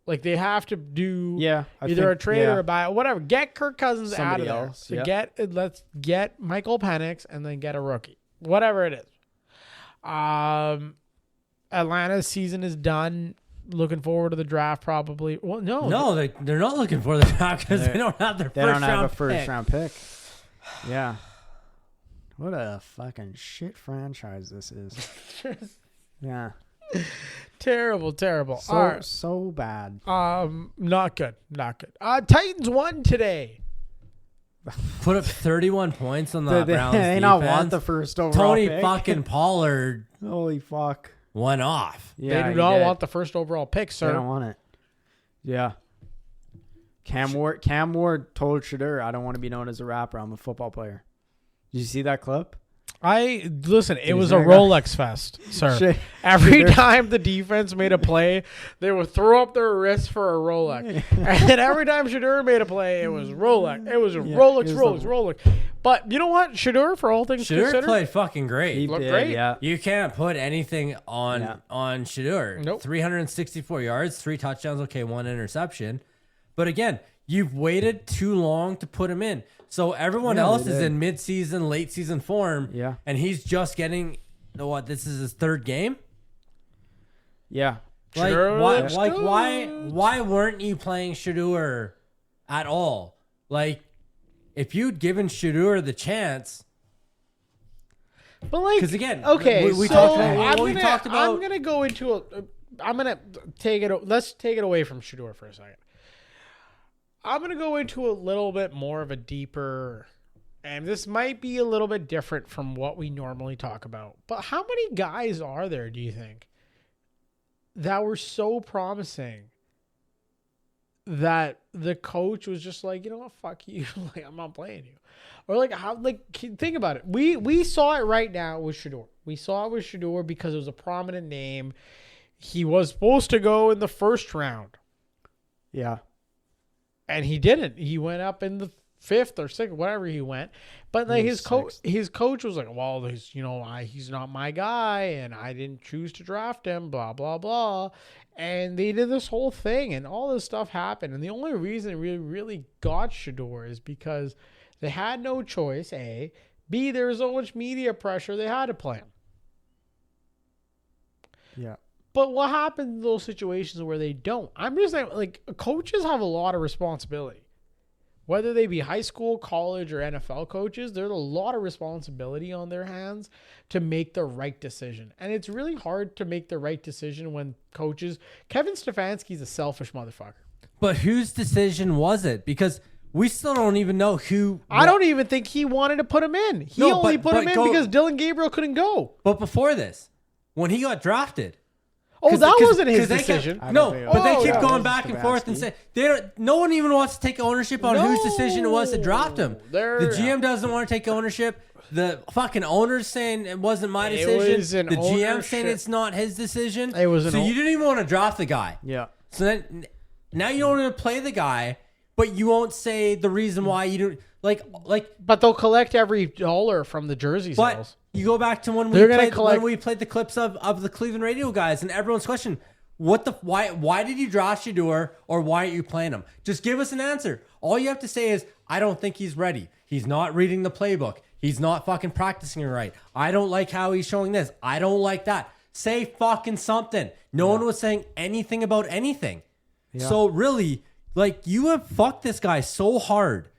Like, they have to do either a trade or a buyout, whatever. Get Kirk Cousins Somebody out of else, there. Let's get Michael Penix and then get a rookie, whatever it is. Atlanta's season is done. Looking forward to the draft, probably. Well, no, they're not looking for the draft because they don't have their first round pick. Yeah. What a fucking shit franchise this is. Yeah. Terrible. So bad. Not good. Titans won today. Put up 31 points on the Browns They defense. not want the first overall Tony pick. fucking Pollard Holy fuck. went off. Yeah, they do not want the first overall pick, sir. They don't want it. Yeah. Cam Ward told Shadur, I don't want to be known as a rapper. I'm a football player. Did you see that clip? It was a Rolex fest, sir. Every time the defense made a play, they would throw up their wrist for a Rolex. And then every time Shadur made a play, it was Rolex. It was Rolex. But you know what? Shadur, for all things considered, played fucking great. He looked did, great. Yeah. You can't put anything on Shadur. Nope. 364 yards, 3 touchdowns, 1 interception. But again, you've waited too long to put him in. So everyone else is in mid-season, late-season form, and he's just getting, this is his 3rd game? Yeah. Like, why weren't you playing Shadur at all? Like, if you'd given Shadur the chance... But like, because again, okay, we so talked about... I'm gonna go into let's take it away from Shadur for a second. I'm going to go into a little bit more of a deeper, and this might be a little bit different from what we normally talk about. But how many guys are there, do you think, that were so promising that the coach was just like, you know what, fuck you, like, I'm not playing you? Or like, how, like, think about it. We saw it right now with Shadur. We saw it with Shadur because it was a prominent name. He was supposed to go in the 1st round. Yeah. And he didn't. He went up in the 5th or 6th, whatever he went. But like his coach was like, well, he's not my guy, and I didn't choose to draft him, blah, blah, blah. And they did this whole thing, and all this stuff happened. And the only reason we really got Shadur is because they had no choice, A. B, there was so much media pressure, they had to play him. Yeah. But what happens in those situations where they don't? I'm just saying, like, coaches have a lot of responsibility. Whether they be high school, college, or NFL coaches, there's a lot of responsibility on their hands to make the right decision. And it's really hard to make the right decision when coaches... Kevin Stefanski's a selfish motherfucker. But whose decision was it? Because we still don't even know who... I don't even think he wanted to put him in. He only put him in because Dylan Gabriel couldn't go. But before this, when he got drafted... Oh, that wasn't his 'cause they decision. kept- No, but they keep yeah. going back and forth and say no one even wants to take ownership on whose decision it was to draft him. The GM doesn't want to take ownership. The fucking owner's saying it wasn't my decision. The GM saying it's not his decision. It was so you didn't even want to draft the guy. Yeah. So then now you don't want to play the guy, but you won't say the reason why you don't like. But they'll collect every dollar from the jersey But sales. you go back to when we played the clips of the Cleveland radio guys, and everyone's question, why did you draft Shedeur, or why aren't you playing him? Just give us an answer. All you have to say is, I don't think he's ready. He's not reading the playbook. He's not fucking practicing it right. I don't like how he's showing this. I don't like that. Say fucking something. No one was saying anything about anything. Yeah. So really, like, you have fucked this guy so hard.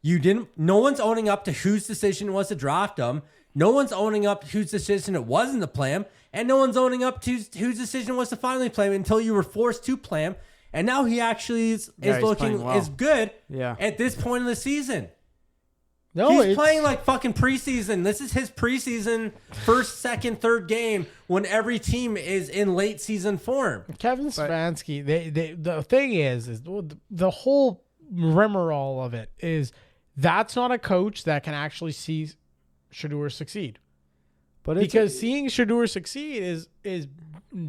No one's owning up to whose decision it was to draft him. No one's owning up to whose decision it wasn't to play him. And no one's owning up to whose decision was to finally play him until you were forced to play him. And now he actually is looking is good at this point in the season. No, he's playing like fucking preseason. This is his preseason first, second, third game when every team is in late season form. Kevin Stefanski, the thing is the whole rigmarole of it is that's not a coach that can actually see Shedeur succeed. But because seeing Shedeur succeed is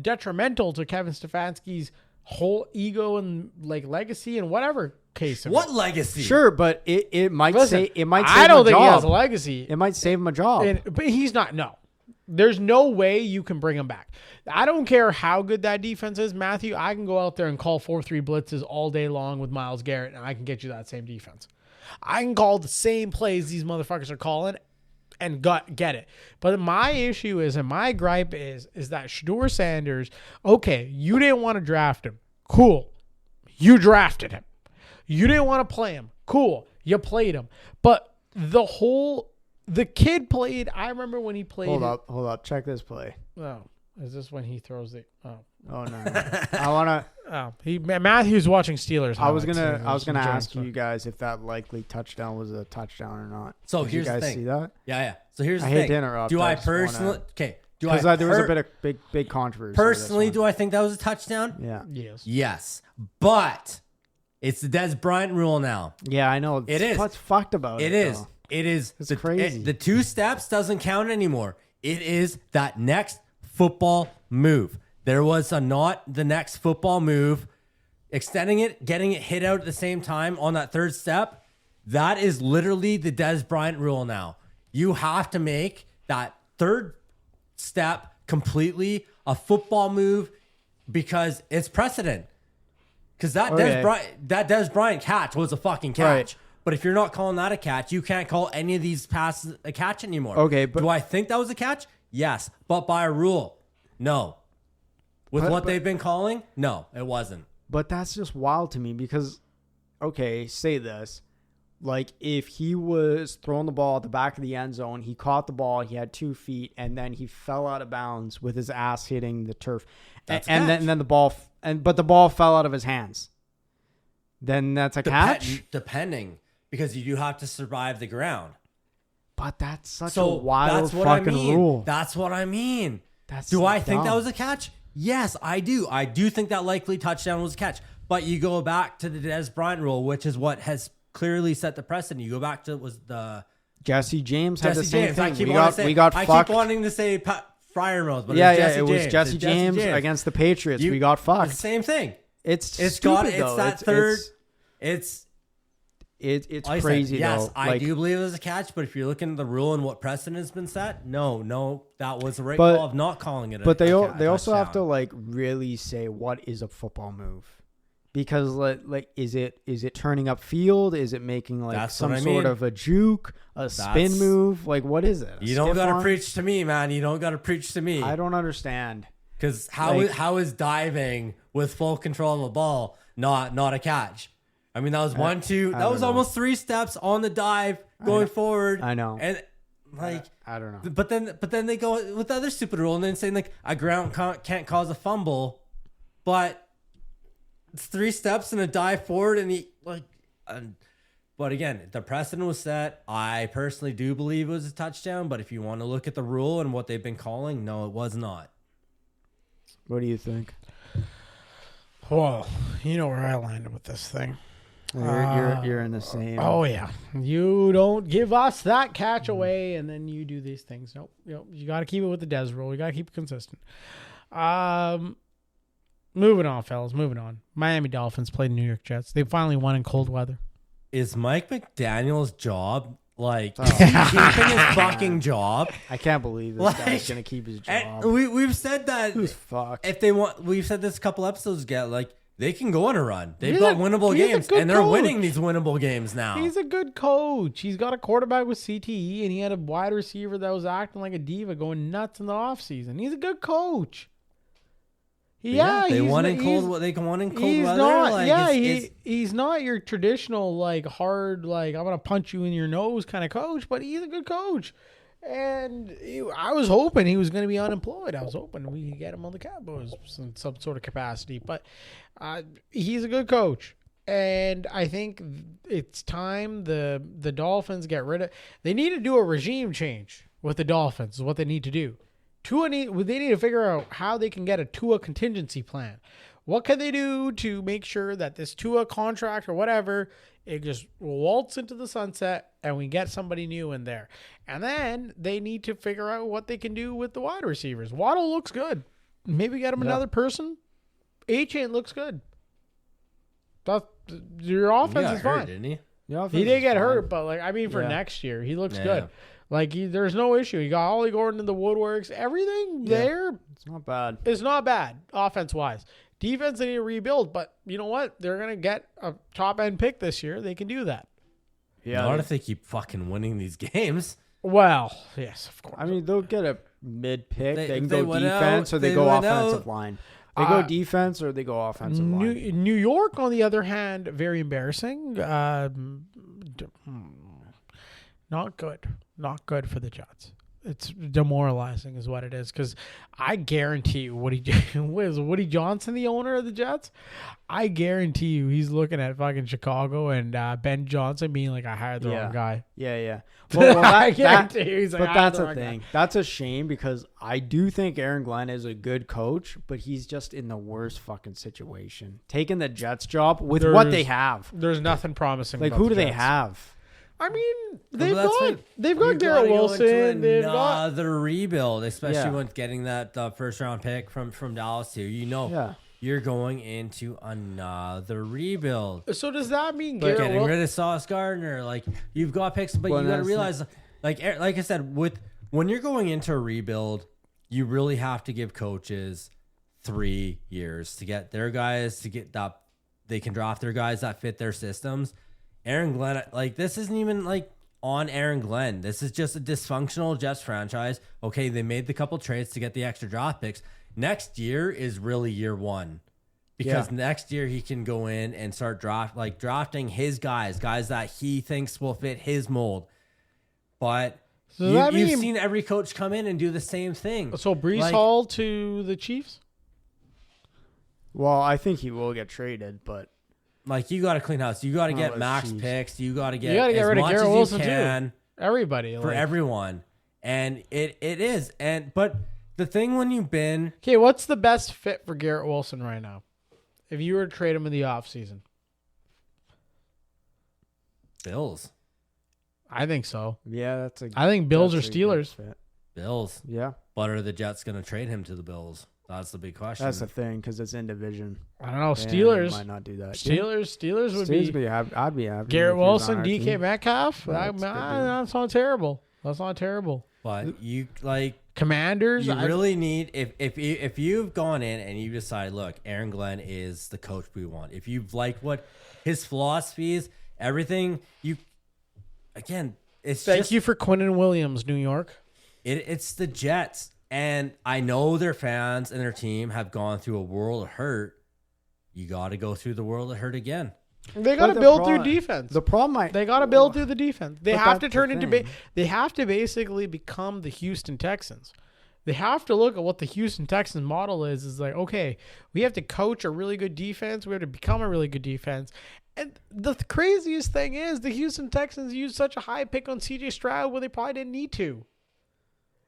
detrimental to Kevin Stefanski's whole ego and like legacy and whatever case. What legacy? Sure, but it might save I don't think he has a legacy. It might save him a job. But he's not. No, there's no way you can bring him back. I don't care how good that defense is, Matthew. I can go out there and call 4-3 blitzes all day long with Myles Garrett, and I can get you that same defense. I can call the same plays these motherfuckers are calling and get it. But my issue is, and my gripe is that Shedeur Sanders, okay, you didn't want to draft him. Cool. You drafted him. You didn't want to play him. Cool. You played him. But the kid played, I remember when he played. Hold up. Check this play. Oh, is this when he throws the, oh no. I want to, Matthew's watching Steelers. I was gonna ask you guys if that likely touchdown was a touchdown or not. So Did here's you guys the thing. See that? Yeah. So here's the I thing. hate to interrupt. Do I personally? Okay. Because there was a bit of big controversy. Personally, do I think that was a touchdown? Yeah. Yes. But it's the Des Bryant rule now. Yeah, I know. It is. What's fucked about it? It is. Though. It is. It's crazy. The 2 steps doesn't count anymore. It is that next football move. There was not the next football move. Extending it, getting it hit out at the same time on that 3rd step. That is literally the Des Bryant rule now. You have to make that 3rd step completely a football move because it's precedent. Because that Des Bryant catch was a fucking catch. Right. But if you're not calling that a catch, you can't call any of these passes a catch anymore. Okay, but do I think that was a catch? Yes, but by a rule, no. With what they've been calling, no, it wasn't. But that's just wild to me because, okay, say this. Like, if he was throwing the ball at the back of the end zone, he caught the ball, he had 2 feet, and then he fell out of bounds with his ass hitting the turf. And then the ball, but the ball fell out of his hands. Then that's a catch? Depending, because you do have to survive the ground. But that's such a wild fucking rule. That's what I mean. Do I think that was a catch? Yes, I do. I do think that likely touchdown was a catch. But you go back to the Des Bryant rule, which is what has clearly set the precedent. You go back to Jesse James had the same thing. I keep wanting to say Freiermuth, but it was Jesse James against the Patriots. We got fucked. It's the same thing. It's stupid, though. That third. It's crazy. Yes, though. I do believe it was a catch, but if you're looking at the rule and what precedent has been set, no, that was the right call of not calling it. But they also have to like really say what is a football move. Because like is it turning up field? Is it making like some sort of a juke, a spin move? Like what is it? You don't gotta preach to me, man. You don't gotta preach to me. I don't understand. Because how is diving with full control of the ball not a catch? I mean that was 1, 2. That was almost 3 steps on the dive going forward. I know. And like I don't know. But then they go with the other stupid rule and then saying like a ground can't cause a fumble, but it's 3 steps and a dive forward but again, the precedent was set. I personally do believe it was a touchdown, but if you want to look at the rule and what they've been calling, no, it was not. What do you think? Well, you know where I landed with this thing. You're in the same. Oh yeah, you don't give us that catch away, and then you do these things. Nope. You got to keep it with the Des rule. You got to keep it consistent. Moving on, fellas. Moving on. Miami Dolphins played New York Jets. They finally won in cold weather. Is Mike McDaniel's job is he keeping his fucking job? I can't believe this guy's gonna keep his job. And we've said that Who's fucked? if they want, we've said this a couple episodes ago. Like they can go on a run. They've He's got a- winnable he's a games, good and they're coach. winning these winnable games now. He's a good coach. He's got a quarterback with CTE, and he had a wide receiver that was acting like a diva, going nuts in the offseason. He's a good coach. They won in cold. They won in cold he's weather. Not, Like, he's not your traditional hard I'm gonna punch you in your nose kind of coach, but he's a good coach. And I was hoping he was going to be unemployed. I was hoping we could get him on the Cowboys in some sort of capacity. But he's a good coach, and I think it's time the Dolphins get rid of. They need to do a regime change with the Dolphins. Is what they need to do. They need to figure out how they can get a Tua contingency plan. What can they do to make sure that this Tua contract or whatever, it just waltz into the sunset and we get somebody new in there? And then they need to figure out what they can do with the wide receivers. Waddle looks good. Maybe get him another person. A-Chain looks good. Your offense is fine. Didn't he? He did get hurt, but for next year, he looks good. There's no issue. You got Ollie Gordon in the woodworks. Everything there. It's not bad. It's not bad, offense-wise. Defense, they need to rebuild, but you know what? They're going to get a top-end pick this year. They can do that. Yeah. Not if they keep fucking winning these games. Well, yes, of course. They'll get a mid-pick. They can they go went defense out, or they they go went offensive out. line. They go defense or they go offensive line. New York, on the other hand, very embarrassing. Not good. Not good for the Jets. It's demoralizing is what it is, because I guarantee you was Woody Johnson the owner of the Jets? I guarantee you he's looking at fucking Chicago and Ben Johnson being like, I hired the wrong guy. Yeah. Well, I guarantee you he's like, but I that's hired a the wrong thing. guy. That's a shame because I do think Aaron Glenn is a good coach, but he's just in the worst fucking situation. Taking the Jets job with what they have. There's nothing promising. Like, about who the do they Jets. have? They've Well, that's got what- Garrett you gotta go Wilson. into They've got another rebuild, especially Yeah. when getting that first round pick from Dallas too. You're going into another rebuild. So does that mean But Garrett getting Wilson? rid of Sauce Gardner, you've got picks, but Well, you got to that's realize, like I said, when you're going into a rebuild, you really have to give coaches 3 years to get their guys to get that they can draft their guys that fit their systems. Aaron Glenn, this isn't even on Aaron Glenn. This is just a dysfunctional Jets franchise. Okay, they made the couple trades to get the extra draft picks. Next year is really year one. Because next year he can go in and start drafting his guys that he thinks will fit his mold. But you've seen every coach come in and do the same thing. So Breece Hall to the Chiefs? Well, I think he will get traded, but You got to clean house. You got to get let's max see. picks. You got to get You got to get as rid of much Garrett as Wilson you can too. Everybody. for everyone. And it is. But the thing when you've been Okay, what's the best fit for Garrett Wilson right now? If you were to trade him in the offseason? Bills. I think so. yeah, I think Bills or that's a good Steelers. fit. Bills. Yeah, But are the Jets going to trade him to the Bills? That's the big question. that's the thing because it's in division. I don't know. And Steelers. might not do that. Steelers would Steelers be I'd be happy. Garrett if he was Wilson, on our DK team. Metcalf. Yeah, that's a good deal. That's not terrible. That's not terrible. But you Commanders. You really need if you've gone in and you decide, look, Aaron Glenn is the coach we want. If you've liked what his philosophy is, everything it's Thank just you for Quinnen Williams, New York. it's the Jets, and I know their fans and their team have gone through a world of hurt. You got to go through the world of hurt again. They got to the build pro- through defense. The problem They got to build through the defense. They But have to that's turn the into. thing. They have to basically become the Houston Texans. They have to look at what the Houston Texans model is. Is like, okay, we have to coach a really good defense. We have to become a really good defense. And the craziest thing is the Houston Texans used such a high pick on CJ Stroud when they probably didn't need to.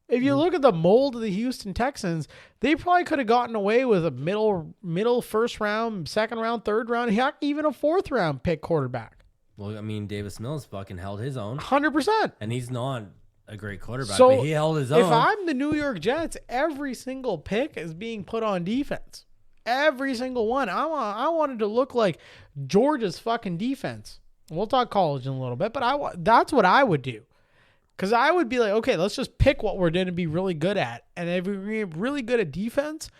If you look at the mold of the Houston Texans, they probably could have gotten away with a middle first round, second round, third round, heck, even a fourth round pick quarterback. Well, I mean, Davis Mills fucking held his own. 100%. And he's not a great quarterback, So but he held his own. if I'm the New York Jets, every single pick is being put on defense. Every single one. I wanted to look like Georgia's fucking defense. We'll talk college in a little bit, but that's what I would do. Because I would be like, okay, let's just pick what we're going to be really good at. And if we're really good at defense,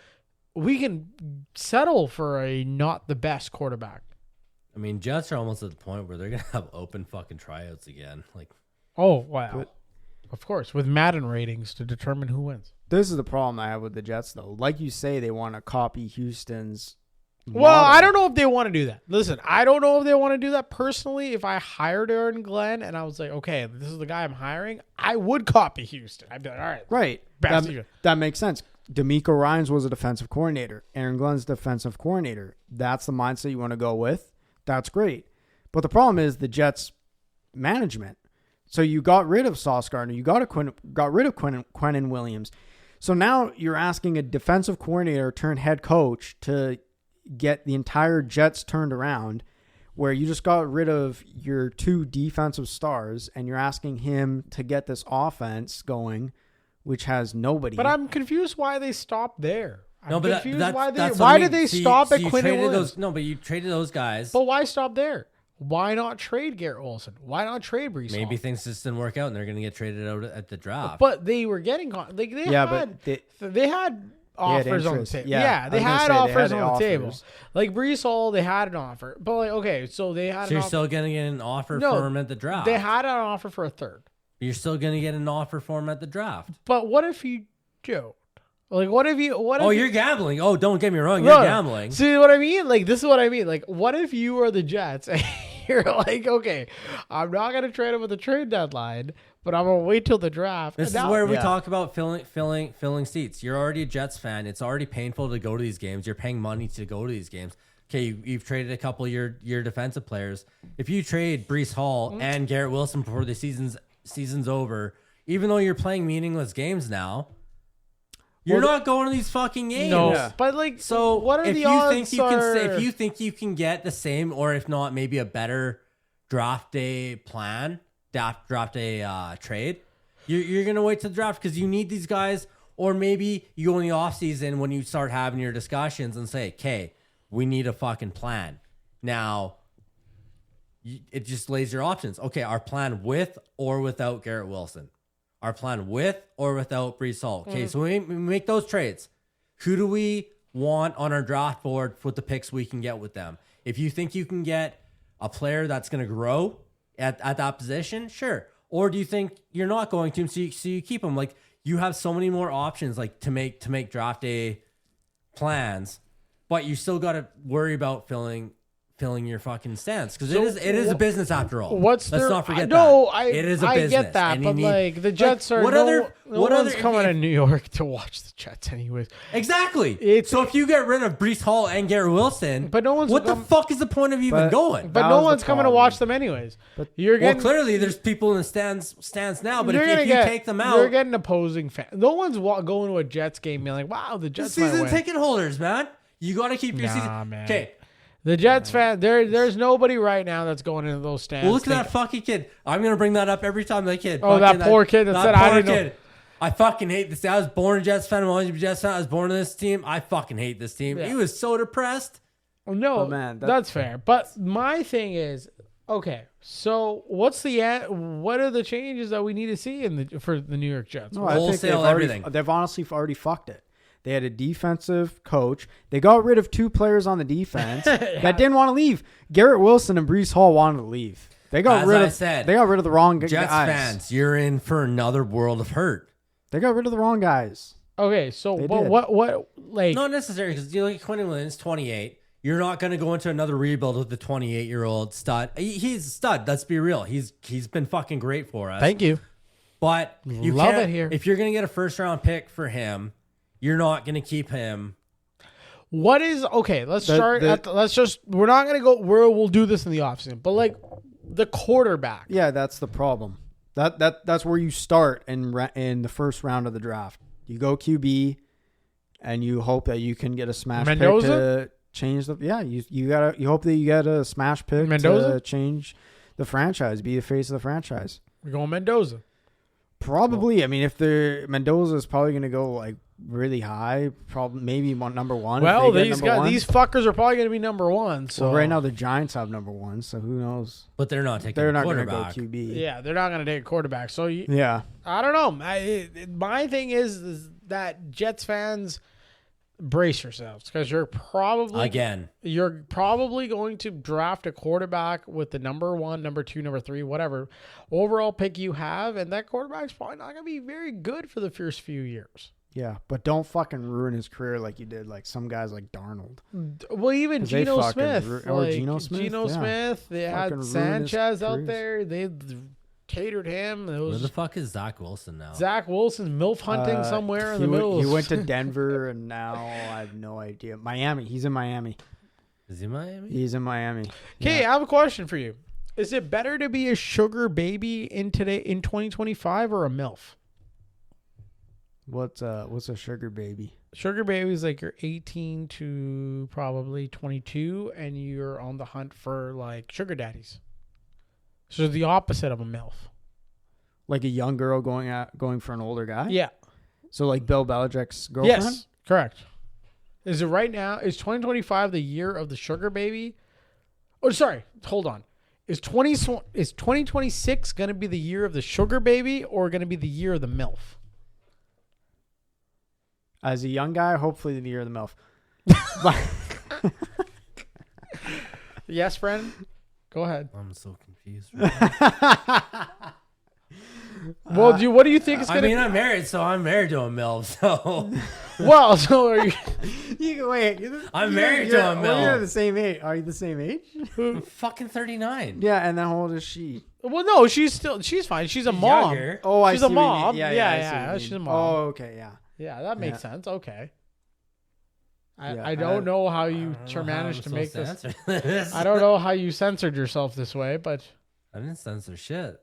we can settle for a not the best quarterback. I mean, Jets are almost at the point where they're going to have open fucking tryouts again. Like, oh, wow. Of course, with Madden ratings to determine who wins. This is the problem I have with the Jets, though. Like you say, they want to copy Houston's Well, model. I don't know if they want to do that. Listen, I don't know if they want to do that personally. If I hired Aaron Glenn and I was like, okay, this is the guy I'm hiring, I would copy Houston. I'd be like, all right. Right. That makes sense. DeMeco Ryans was a defensive coordinator. Aaron Glenn's defensive coordinator. That's the mindset you want to go with. That's great. But the problem is the Jets management. So you got rid of Sauce Gardner. You got rid of Quinnen Williams. So now you're asking a defensive coordinator turned head coach to get the entire Jets turned around, where you just got rid of your two defensive stars and you're asking him to get this offense going, which has nobody. But I'm confused why they stopped there. I'm but confused that's why what why I mean. did they So stop at you Quinnen traded Williams? but you traded those guys. But why stop there? Why not trade Garrett Wilson? Why not trade Brees Maybe Hall? things just didn't work out and they're going to get traded out at the draft. But they were getting they had offers on the interest. table. Yeah, Yeah, I they was gonna had say they offers had on the table. offers. Like Brees Hall, they had an offer. But like, okay, so they had So you're an still going to get an offer No, for him at the draft. They had an offer for a third. You're still going to get an offer for him at the draft. But what if you don't? Like, what if you? What? Oh, if you're gambling. Oh, don't get me wrong. No, You're no. gambling. See what I mean? Like, this is what I mean. Like, what if you are the Jets and you're like, okay, I'm not gonna trade him at the trade deadline, but I'm gonna wait till the draft. This And is now- where we talk about filling seats. You're already a Jets fan. It's already painful to go to these games. You're paying money to go to these games. Okay, you've traded a couple of your defensive players. If you trade Brees Hall and Garrett Wilson before the season's over, even though you're playing meaningless games now, you're not going to these fucking games. No, Yeah. but like, So what are if the you odds? think you can if you think you can get the same, or if not, maybe a better draft day plan, draft day trade, you're gonna wait to the draft because you need these guys. Or maybe you go in the offseason when you start having your discussions and say, "Okay, we need a fucking plan." Now, it just lays your options. Okay, our plan with or without Garrett Wilson. Our plan with or without Brees Hall. Okay, so we make those trades. Who do we want on our draft board with the picks we can get with them? If you think you can get a player that's going to grow at that position, sure. Or do you think you're not going to, so you keep them? Like, you have so many more options, like to make draft day plans, but you still got to worry about filling your fucking stands because it is a business after all. Let's not forget no, that. It is a I business. get that, and but you need- like the Jets are what no other one's coming to New York to watch the Jets anyways. Exactly. So if you get rid of Brees Hall and Garrett Wilson, But no one's what the fuck is the point of even going? But That no was the one's coming to problem. watch them anyways. You're Well, getting clearly there's people in the stands now, but you're if gonna you get- take them you're out, getting opposing fans. No one's going to a Jets game being like, "Wow, the the Jets might season win." ticket holders, man, you got to keep your Nah, season. man. Okay. The Jets fan, there's nobody right now that's going into those stands. Well, look at that fucking kid. I'm gonna bring that up every time. That kid. Oh, that poor kid that said, "I poor didn't know." I fucking hate this. I was born a Jets fan. I'm always a Jets fan. I was born in this team. I fucking hate this team. Yeah. He was so depressed. No, Oh, man, that's fair. But my thing is, okay, so what are the changes that we need to see for the New York Jets? No, I think Wholesale everything. they've honestly already fucked it. They had a defensive coach. They got rid of two players on the defense that didn't want to leave. Garrett Wilson and Brees Hall wanted to leave. They got rid of the wrong Jets guys. fans, you're in for another world of hurt. They got rid of the wrong guys. Okay, so They what, did. what like Not necessarily because you look at Quinnen Williams, 28. You're not going to go into another rebuild with the 28-year-old stud. He's a stud. Let's be real. He's been fucking great for us. Thank you. But you Love can't, it here. If you're going to get a first-round pick for him, you're not going to keep him. What is okay? Let's start. We're not gonna go. We'll do this in the offseason, but like the quarterback. Yeah, that's the problem. That's where you start in the first round of the draft. You go QB, and you hope that you can get a smash Mendoza? pick to change the. Yeah, you hope that you get a smash pick Mendoza? to change the franchise, be the face of the franchise. We're going Mendoza. Probably. I mean, if Mendoza is probably going to go like really high, probably maybe number one. Well, these fuckers are probably going to be number one. So right now the Giants have number one, so who knows? But they're not taking. They're a not going to quarterback. go QB. yeah, they're not going to take a quarterback. So Yeah. I don't know. My thing is that Jets fans, brace yourselves because you're probably going to draft a quarterback with the number 1, number 2, number 3, whatever overall pick you have, and that quarterback's probably not going to be very good for the first few years. Yeah, but don't fucking ruin his career like you did like some guys like Darnold. Well, even Geno Smith. Geno Smith. Geno yeah. Smith. They Fucking had Sanchez out careers. there. They catered him. Where the fuck is Zach Wilson now? Zach Wilson's MILF hunting somewhere in the middle. He went to Denver, and now I have no idea. Miami. He's in Miami. Is he Miami? He's in Miami. Okay, Yeah. I have a question for you. Is it better to be a sugar baby in 2025 or a MILF? What's a sugar baby? Sugar baby is like you're 18 to probably 22, and you're on the hunt for like sugar daddies. So the opposite of a MILF. Like a young girl going for an older guy? Yeah. So like Bill Belichick's girlfriend? Yes, correct. Is it right now? Is 2025 the year of the sugar baby? Oh, sorry. Hold on. Is 2026 going to be the year of the sugar baby or going to be the year of the MILF? As a young guy, hopefully the year of the MILF. Yes, friend. Go ahead. I'm so confused. Well, what do you think is going to be? I'm married, so I'm married to a MILF. So, Well, so are you? Wait. I'm married to a MILF. You're the same age. Are you the same age? I'm fucking 39. Yeah, and then how old is she? Well, no, she's fine. She's a mom. Younger. Oh, I She's see a what you mean. mom. Yeah, Yeah, I see what you mean. she's a mom. Oh, okay, yeah. Yeah, that makes Yeah. sense. Okay. Yeah, I don't know how you managed to make this. Censor this. I don't know how you censored yourself this way, but I didn't censor shit.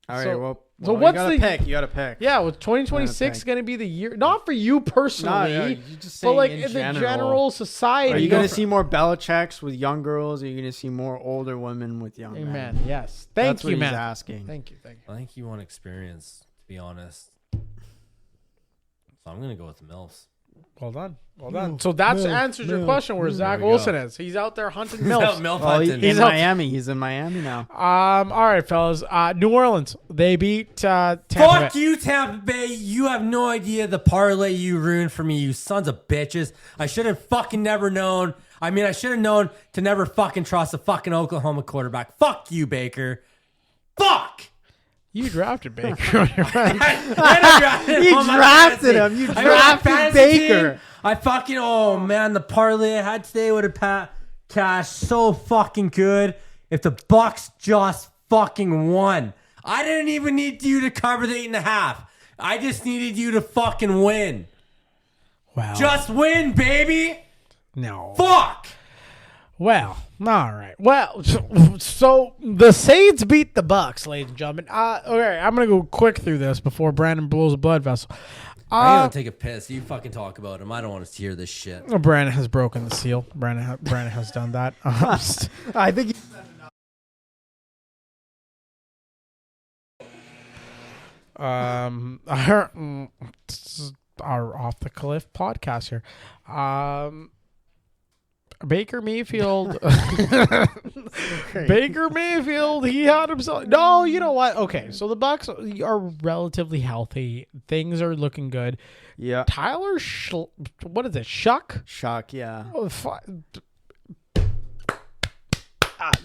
All right, So well, what's you gotta the- pick? You got to pick. yeah, with 2026 going to be the year, not for you personally, No, you just but saying like in in the general. general society. Are you going to see more Belichicks with young girls? Or are you going to see more older women with young men? Amen. Yes. Thank That's you, what man. he's asking. Thank you. I think you want experience, to be honest. So I'm gonna go with the MILFs. Well done. So that's answers your question where Zach we Wilson go. is. He's out there hunting Out milfs. MILF Oh, hunting. he's in out- Miami. He's in Miami now. All right, fellas. New Orleans. They beat Tampa Fuck Bay. you, Tampa Bay. You have no idea the parlay you ruined for me, you sons of bitches. I should have fucking never known. I mean, I should have known to never fucking trust a fucking Oklahoma quarterback. Fuck you, Baker. Fuck. You drafted Baker on your friend. I drafted You on my drafted fantasy. him. You I got a drafted fantasy Baker. team. I fucking, oh man, the parlay I had today would have cashed so fucking good if the Bucks just fucking won. I didn't even need you to cover the 8.5. I just needed you to fucking win. Wow. Just win, baby. No. Fuck. Well, all right. Well, so the Saints beat the Bucks, ladies and gentlemen. Okay, I'm gonna go quick through this before Brandon blows a blood vessel. I gotta take a piss. You fucking talk about him. I don't want to hear this shit. Brandon has broken the seal. Brandon has done that. I think he our off the cliff podcast here. Baker Mayfield. Baker Mayfield. He had himself. No, you know what? Okay, so the Bucks are relatively healthy. Things are looking good. Yeah. Tyler, what is it? Shuck. Shock, yeah. Oh,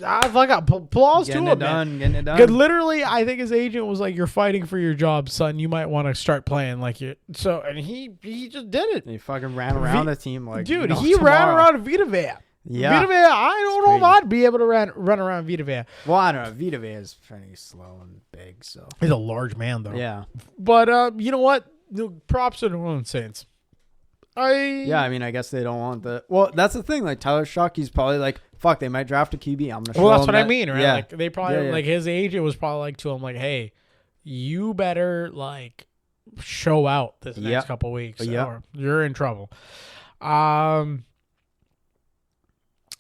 I fuck up. Applause to Getting him, it man. done, getting it done. Good. Literally, I think his agent was like, "You're fighting for your job, son. You might want to start playing like you." So, and he just did it, He fucking ran around the team like dude. no He ran tomorrow. around Vita Vea. Yeah. Vita Vea. I don't know if crazy. I'd be able to run around Vita Vea. Well, I don't know. Vita Vea is pretty slow and big, so He's a large man, though. yeah. But you know what? Props to the New Orleans Saints. Yeah, I mean, I guess they don't want the. Well, that's the thing. Like Tyler Shuck, he's probably like, "Fuck, they might draft a QB. I'm gonna." Well, show that's him what I that- mean, right? Yeah. Like they probably Yeah, yeah. like his agent was probably like to him like, "Hey, you better like show out this next couple weeks, or you're in trouble.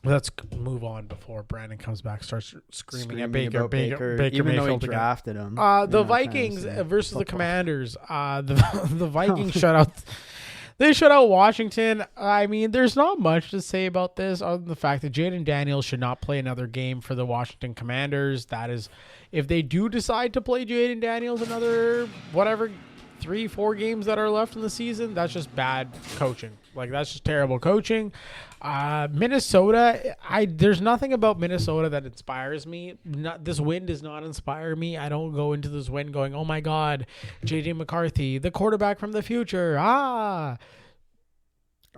Let's move on before Brandon comes back, starts screaming at Baker even Mayfield though he drafted him. The Vikings versus the Commanders. The Vikings shut out. They shut out Washington. I mean, there's not much to say about this other than the fact that Jaden Daniels should not play another game for the Washington Commanders. That is, if they do decide to play Jaden Daniels another 3-4 games that are left in the season, that's just bad coaching. Like, that's just terrible coaching. Minnesota, there's nothing about Minnesota that inspires me. This win does not inspire me. I don't go into this win going, oh my God, JJ McCarthy, the quarterback from the future.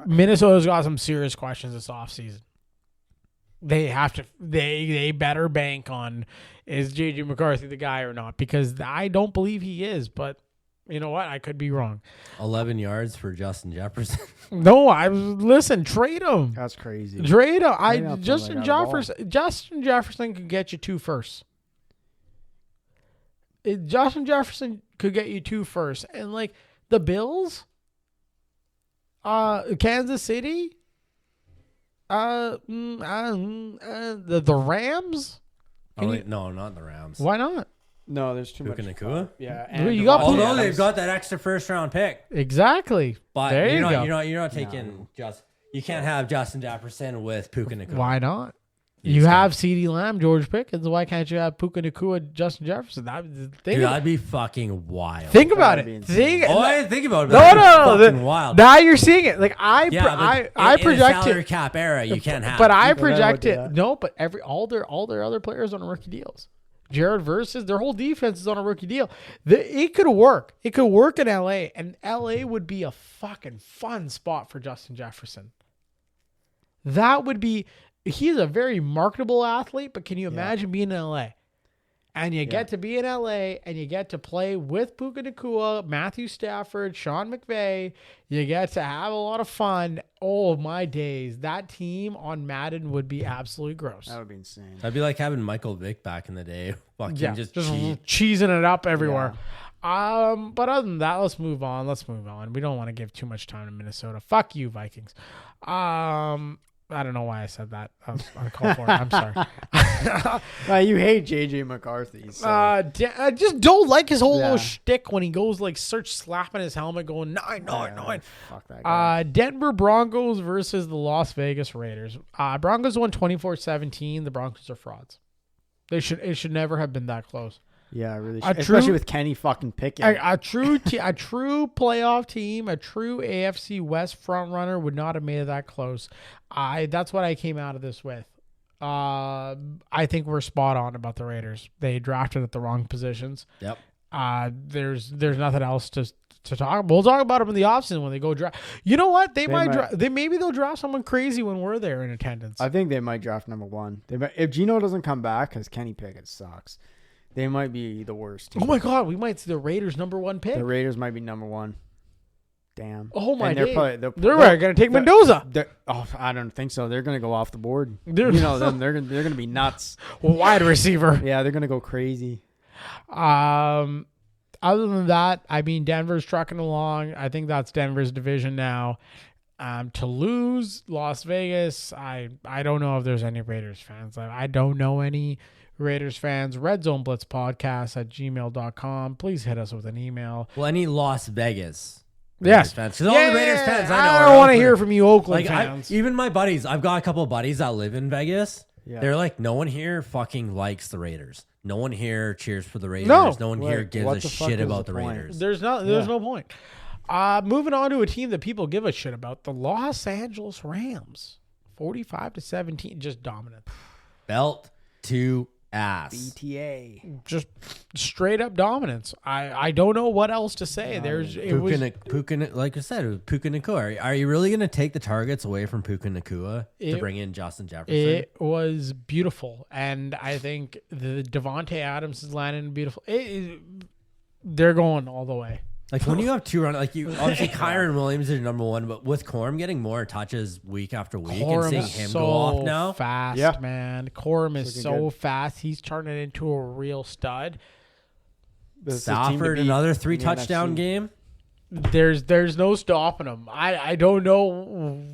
Minnesota's got some serious questions this offseason. They have to, they better bank on, is JJ McCarthy the guy or not? Because I don't believe he is, but you know what? I could be wrong. 11 yards for Justin Jefferson. No, listen, trade him. That's crazy. Trade him. Justin Jefferson could get you 2 firsts. Justin Jefferson could get you 2 firsts. And like the Bills, Kansas City, the Rams. No, not the Rams. Why not? No, there's too Puka much. Nakua? Yeah, and you got although they've got that extra first round pick. Exactly. But there you go. You're not taking you can't have Justin Jefferson with Puka Nakua. Why not? You have CeeDee Lamb, George Pickens. Why can't you have Puka Nakua, Justin Jefferson? That'd be fucking wild. Think about it. I didn't think about it. No. Fucking wild. Now you're seeing it. Like I project in a salary it. cap era, you can't have. But I project it. No, but all their other players on rookie deals. Jared Versus, their whole defense is on a rookie deal. It could work. It could work in LA, and LA would be a fucking fun spot for Justin Jefferson. That would be. He's a very marketable athlete, but can you imagine being in LA? And you get to be in LA, and you get to play with Puka Nakua, Matthew Stafford, Sean McVay. You get to have a lot of fun. Oh, my days. That team on Madden would be absolutely gross. That would be insane. That'd be like having Michael Vick back in the day. Fucking just cheesing it up everywhere. Yeah. But other than that, let's move on. We don't want to give too much time to Minnesota. Fuck you, Vikings. I don't know why I said that. I was uncalled for it. I'm sorry. You hate JJ McCarthy. So. I just don't like his whole little shtick when he goes like slapping his helmet going 9. Fuck that guy. Denver Broncos versus the Las Vegas Raiders. Broncos won 24-17. The Broncos are frauds. It should never have been that close. Yeah, really. Especially with Kenny fucking Pickett. A true playoff team, a true AFC West front runner would not have made it that close. That's what I came out of this with. I think we're spot on about the Raiders. They drafted at the wrong positions. Yep. There's nothing else to talk. We'll talk about them in the offseason when they go draft. You know what? Maybe they'll draft someone crazy when we're there in attendance. I think they might draft number 1. If Geno doesn't come back, because Kenny Pickett sucks. They might be the worst team. Oh my God, we might see the Raiders number 1 pick. The Raiders might be number 1. Damn. Oh my God. They're going to take Mendoza. I don't think so. They're going to go off the board. They're going to be nuts. Wide receiver. Yeah, they're going to go crazy. Other than that, I mean, Denver's trucking along. I think that's Denver's division now. To lose Las Vegas, I don't know if there's any Raiders fans. I don't know any Raiders fans. Red Zone Blitz Podcast at gmail.com. Please hit us with an email. Well, any Las Vegas Yes. fans. Because all the Raiders fans I know I don't want to hear from you Oakland fans. Even my buddies, I've got a couple of buddies that live in Vegas. Yeah. They're like, no one here fucking likes the Raiders. No one here cheers for the Raiders. No one here gives a shit about the Raiders. There's no point. Moving on to a team that people give a shit about, the Los Angeles Rams. 45-17, just dominant. Belt to ass. BTA. Just straight up dominance. I don't know what else to say. Puka, like I said, Puka Nakua. Are you really going to take the targets away from Puka Nakua to bring in Justin Jefferson? It was beautiful, and I think the Devontae Adams is landing beautiful. They're going all the way. Like when you have 2 runners, like you obviously Kyron Williams is your number 1, but with Corum getting more touches week after week and seeing him go off now, fast man. Corum is so fast. He's turning into a real stud. Stafford, another 3 touchdown NFC. game. There's no stopping him. I don't know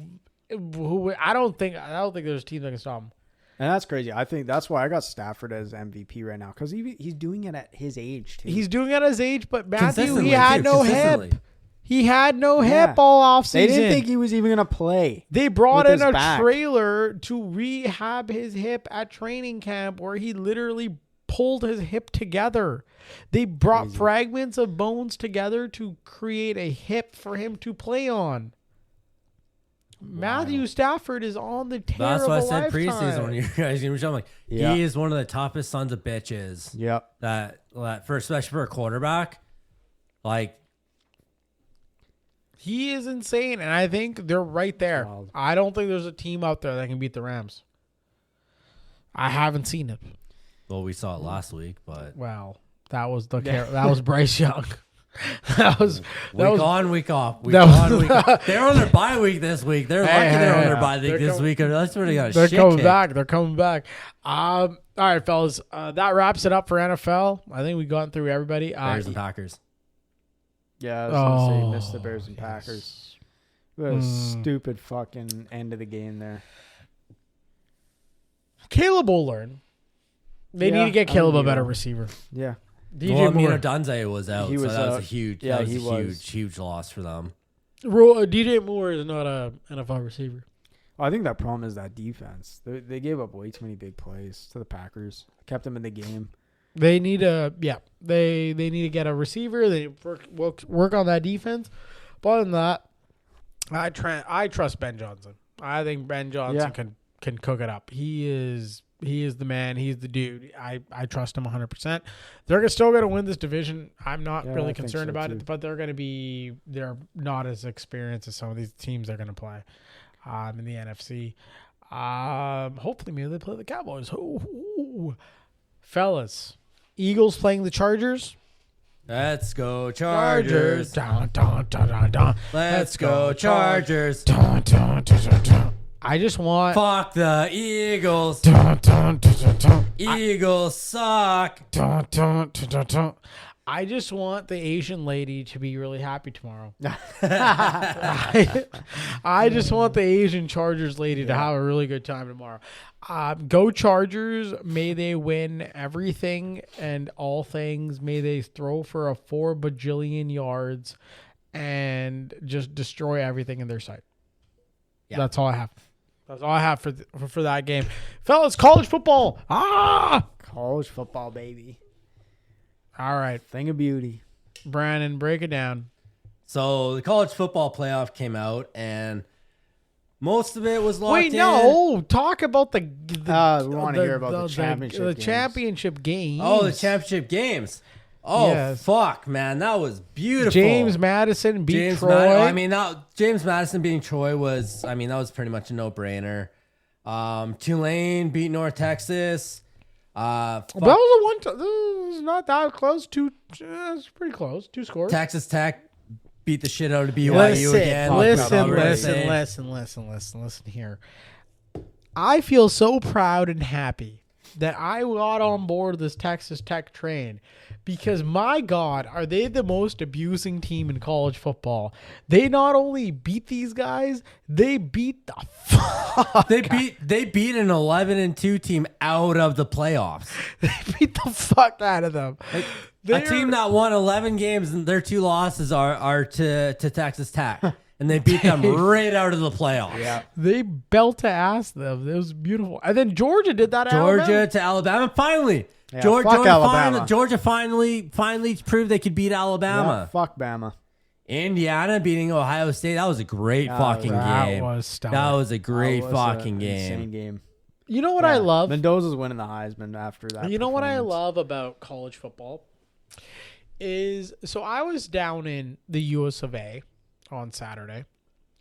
who. I don't think there's a team that can stop him. And that's crazy. I think that's why I got Stafford as MVP right now because he's doing it at his age too. He's doing it at his age, but Matthew, Consistently, he had too, no consistently. hip. He had no Yeah. hip all offseason. They didn't think he was even gonna play. They brought with in his a back. trailer to rehab his hip at training camp where he literally pulled his hip together. They brought fragments of bones together to create a hip for him to play on. Matthew Stafford is on the tear That's of what I a said preseason lifetime. when you guys gave me I'm like, Yeah. he is one of the toughest sons of bitches. Yep. That for especially for a quarterback, like He is insane, and I think they're right there. Wild. I don't think there's a team out there that can beat the Rams. I haven't seen it. well, we saw it last week, but Well, that was that was Bryce Young. that was week on, week off, week that on, was- week off. They're on their bye week this week. They're lucky they're on their bye week They're this com- week. That's where they got a They're shit coming kicked. back. They're coming back. All right, fellas. That wraps it up for NFL. I think we've gone through everybody. Bears and Packers. Yeah, I was gonna say Oh, missed the Bears and Packers. What a stupid fucking end of the game there. Caleb will learn. They Yeah, need to get I Caleb think a he better will. receiver. Yeah. DJ Well, Moore. Dunze was out, He was so that was out. a huge, Yeah, that was he a was. huge loss for them. DJ Moore is not a NFL receiver. I think that problem is that defense. They gave up way too many big plays to the Packers. Kept them in the game. They need they need to get a receiver. They work on that defense. But other than that, I trust Ben Johnson. I think Ben Johnson can cook it up. He is the man. He's the dude. I trust him 100%. They're still going to win this division. I'm not Yeah, I really think concerned so, about too. it, but they're not as experienced as some of these teams they're going to play in the NFC. Hopefully maybe they play the Cowboys. Ooh. Fellas, Eagles playing the Chargers. Let's go Chargers. Dun, dun, dun, dun, dun. Let's go Chargers. Dun, dun, dun, dun, dun. I just want. Fuck the Eagles. Dun, dun, dun, dun, dun. Eagles suck. Dun, dun, dun, dun, dun. I just want the Asian lady to be really happy tomorrow. I just want the Asian Chargers lady to have a really good time tomorrow. Go Chargers. May they win everything and all things. May they throw for a 4 bajillion yards and just destroy everything in their sight. Yeah. That's all I have. That's all I have for that game. Fellas, college football. College football, baby. All right, Thing of beauty. Brandon, break it down. So the college football playoff came out, and most of it was locked Wait, in. no. Talk about the We wanna hear about the championship The games. championship games. Oh, the championship games. Oh, Yes. fuck, man. That was beautiful. James Madison beat James Troy. James Madison beating Troy was, that was pretty much a no-brainer. Tulane beat North Texas. That was this was not that close. It's pretty close. 2 scores. Texas Tech beat the shit out of BYU again. Listen here. I feel so proud and happy that I got on board this Texas Tech train because, my God, are they the most abusing team in college football? They not only beat these guys, they beat the fuck. They beat an 11-2 team out of the playoffs. They beat the fuck out of them. A team that won 11 games and their 2 losses are to Texas Tech. And they beat them right out of the playoffs. Yeah. They belt to ass them. It was beautiful. And then Georgia did that. At Georgia Alabama. to Alabama. Finally. Yeah, Georgia, fuck Alabama. Georgia finally proved they could beat Yeah, Alabama. fuck Bama. Indiana beating Ohio State. That was a great fucking that game. was stellar. That was a great That was fucking an game. Insane game. You know what I love? Mendoza's winning the Heisman after that. You know what I performance. love about college football is, so I was down in the US of A on Saturday,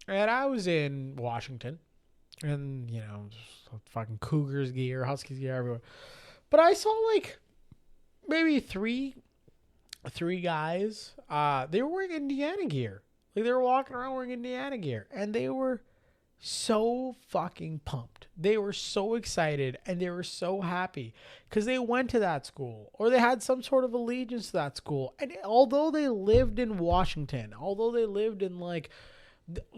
and I was in Washington, and just fucking Cougars gear, Huskies gear everywhere. But I saw like maybe three guys. They were wearing Indiana gear. Like they were walking around wearing Indiana gear, and they were so fucking pumped. They were so excited and they were so happy because they went to that school or they had some sort of allegiance to that school. And although they lived in Washington, although they lived in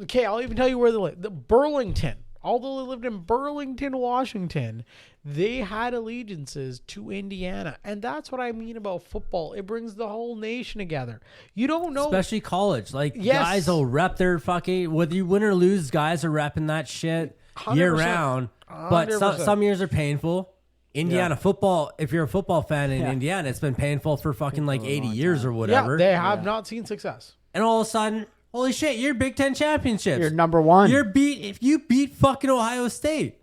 okay, I'll even tell you where they lived, Burlington. Although they lived in Burlington, Washington, they had allegiances to Indiana. And that's what I mean about football. It brings the whole nation together. You don't know. Especially college. Yes. Guys will rep their fucking, whether you win or lose, guys are repping that shit 100%. year round. But 100%. some years are painful. Indiana football, if you're a football fan in Indiana, it's been painful for fucking 80 years or whatever. Yeah, they have not seen success. And all of a sudden, holy shit, you're Big Ten championships. You're number one. If you beat fucking Ohio State.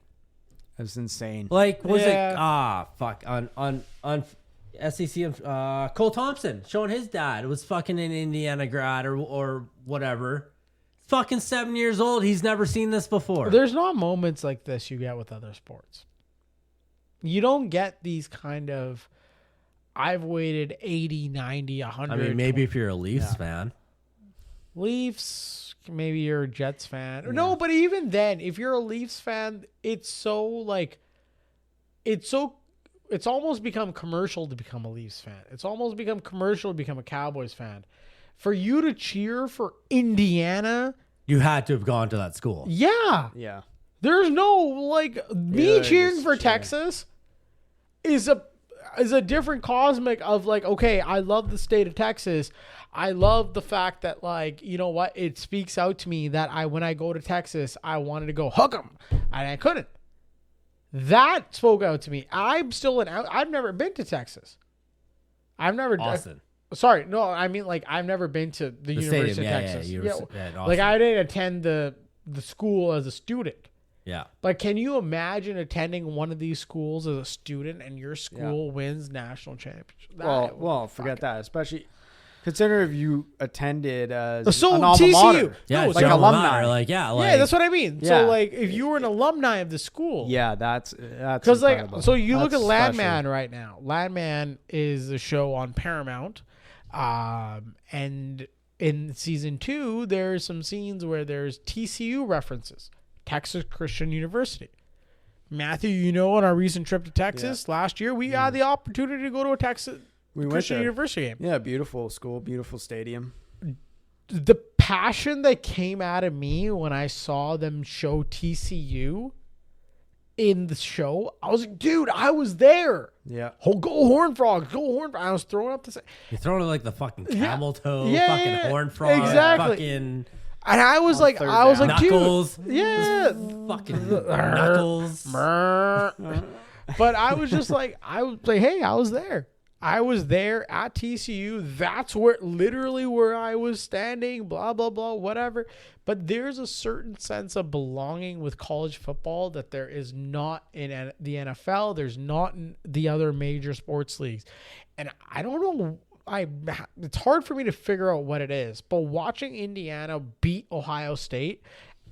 That's insane. Fuck on SEC, Cole Thompson showing his dad was fucking an Indiana grad or whatever. Fucking 7 years old. He's never seen this before. There's not moments like this you get with other sports. You don't get these kind of, I've waited 80, 90, 100. I mean, maybe if you're a Leafs fan. Leafs, maybe you're a Jets fan. Yeah. No, but even then, if you're a Leafs fan, it's almost become commercial to become a Leafs fan. It's almost become commercial to become a Cowboys fan. For you to cheer for Indiana, you had to have gone to that school. Yeah. Yeah. There's no me cheering for Texas is a different cosmic of okay, I love the state of Texas. I love the fact that you know what, it speaks out to me that when I go to Texas, I wanted to go hook 'em and I couldn't. That spoke out to me. I've never been to Texas. I've never Austin. Sorry, no, I mean I've never been to the University stadium, of Texas. Yeah, I didn't attend the school as a student. Yeah. But can you imagine attending one of these schools as a student and your school wins national championship? Well, forget that. Especially consider if you attended as so an alma TCU. mater. Yeah, No, like alumni. Yeah, that's what I mean. Yeah. So if you were an alumni of the school. Yeah, that's because incredible. so you look at That's Landman special. right now. Landman is a show on Paramount, and in season 2, there's some scenes where there's TCU references, Texas Christian University. Matthew, on our recent trip to Texas last year, we had the opportunity to go to a Texas Christian University game. Yeah, beautiful school, beautiful stadium. The passion that came out of me when I saw them show TCU in the show, I was like, dude, I was there. Yeah. Go Horned Frogs, go Horned Frogs. I was throwing up the You're throwing the fucking camel toe, Yeah, Horned Frog, exactly. fucking and I was like, third knuckles. dude, yeah, Fucking knuckles. But I was just I was like, hey, I was there. I was there at TCU. That's literally where I was standing, blah, blah, blah, whatever. But there's a certain sense of belonging with college football that there is not in the NFL. There's not in the other major sports leagues. And I don't know. It's hard for me to figure out what it is. But watching Indiana beat Ohio State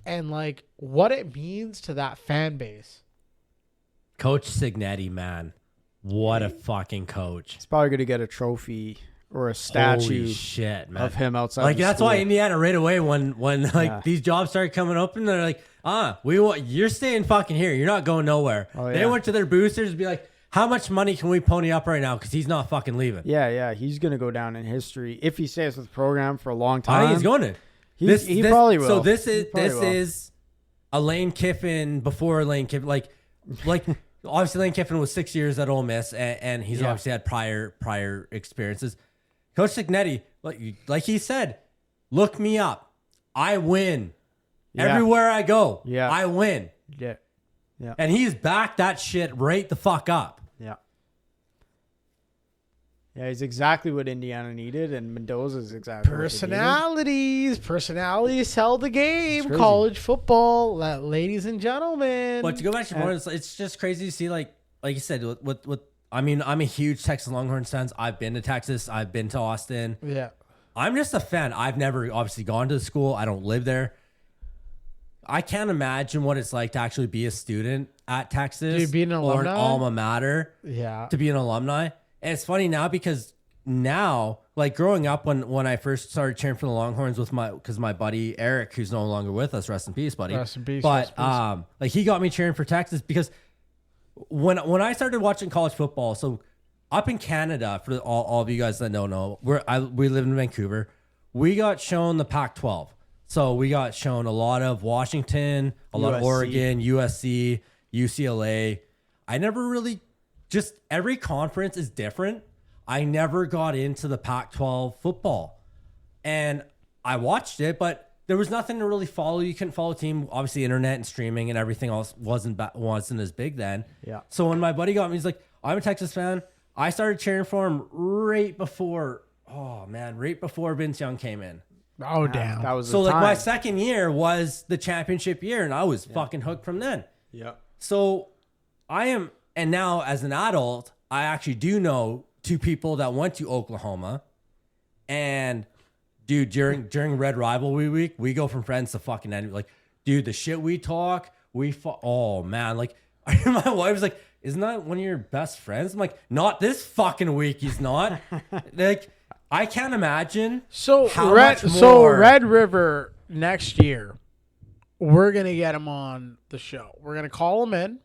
and what it means to that fan base. Coach Signetti, man. What a fucking coach. He's probably going to get a trophy or a statue Holy shit, man. of him outside the that's school. why Indiana right away when these jobs started coming up and they're like, you're staying fucking here. You're not going nowhere. Oh, They yeah. went to their boosters and be like, how much money can we pony up right now? Because he's not fucking leaving. Yeah, he's going to go down in history if he stays with the program for a long I time. think he's going to. He probably will. So this He probably will. is a Lane Kiffin before Lane Kiffin. Like obviously Lane Kiffin was 6 years at Ole Miss, and he's obviously had prior experiences. Coach Signetti, like he said, look me up. I win. Yeah. Everywhere I go, Yeah. I win. Yeah. And he's backed that shit right the fuck up. Yeah. Yeah, he's exactly what Indiana needed, and Mendoza's exactly Personalities sell the game. crazy. College football, ladies and gentlemen. But to go back to your point, it's just crazy to see, like you said, with I mean, I'm a huge Texas Longhorns fan. I've been to Texas. I've been to Austin. Yeah. I'm just a fan. I've never obviously gone to the school. I don't live there. I can't imagine what it's like to actually be a student at Texas Dude, being an or an alumni? alma mater Yeah. to be an alumni. And it's funny now because now, like growing up when I first started cheering for the Longhorns with my buddy Eric, who's no longer with us, rest in peace, buddy. Rest in peace. But rest in peace. like he got me cheering for Texas because when I started watching college football, so up in Canada, for all of you guys that don't know, we live in Vancouver. We got shown the Pac-12. So we got shown a lot of Washington, a lot of Oregon, USC, UCLA. I never really, just every conference is different. I never got into the Pac-12 football. And I watched it, but there was nothing to really follow. You couldn't follow a team. Obviously, internet and streaming and everything else wasn't as big then. Yeah. So when my buddy got me, he's like, I'm a Texas fan. I started cheering for him right before Vince Young came in. Oh, damn. That was So the like time. my second year was the championship year, and I was fucking hooked from then. Yeah. So and now as an adult, I actually do know two people that went to Oklahoma, and dude, during Red Rivalry Week, we go from friends to fucking enemy. Like, dude, the shit we talk, oh man, like my wife was like, "Isn't that one of your best friends?" I'm like, "Not this fucking week, he's not." Like, I can't imagine. So Red River next year, we're gonna get him on the show. We're gonna call him in.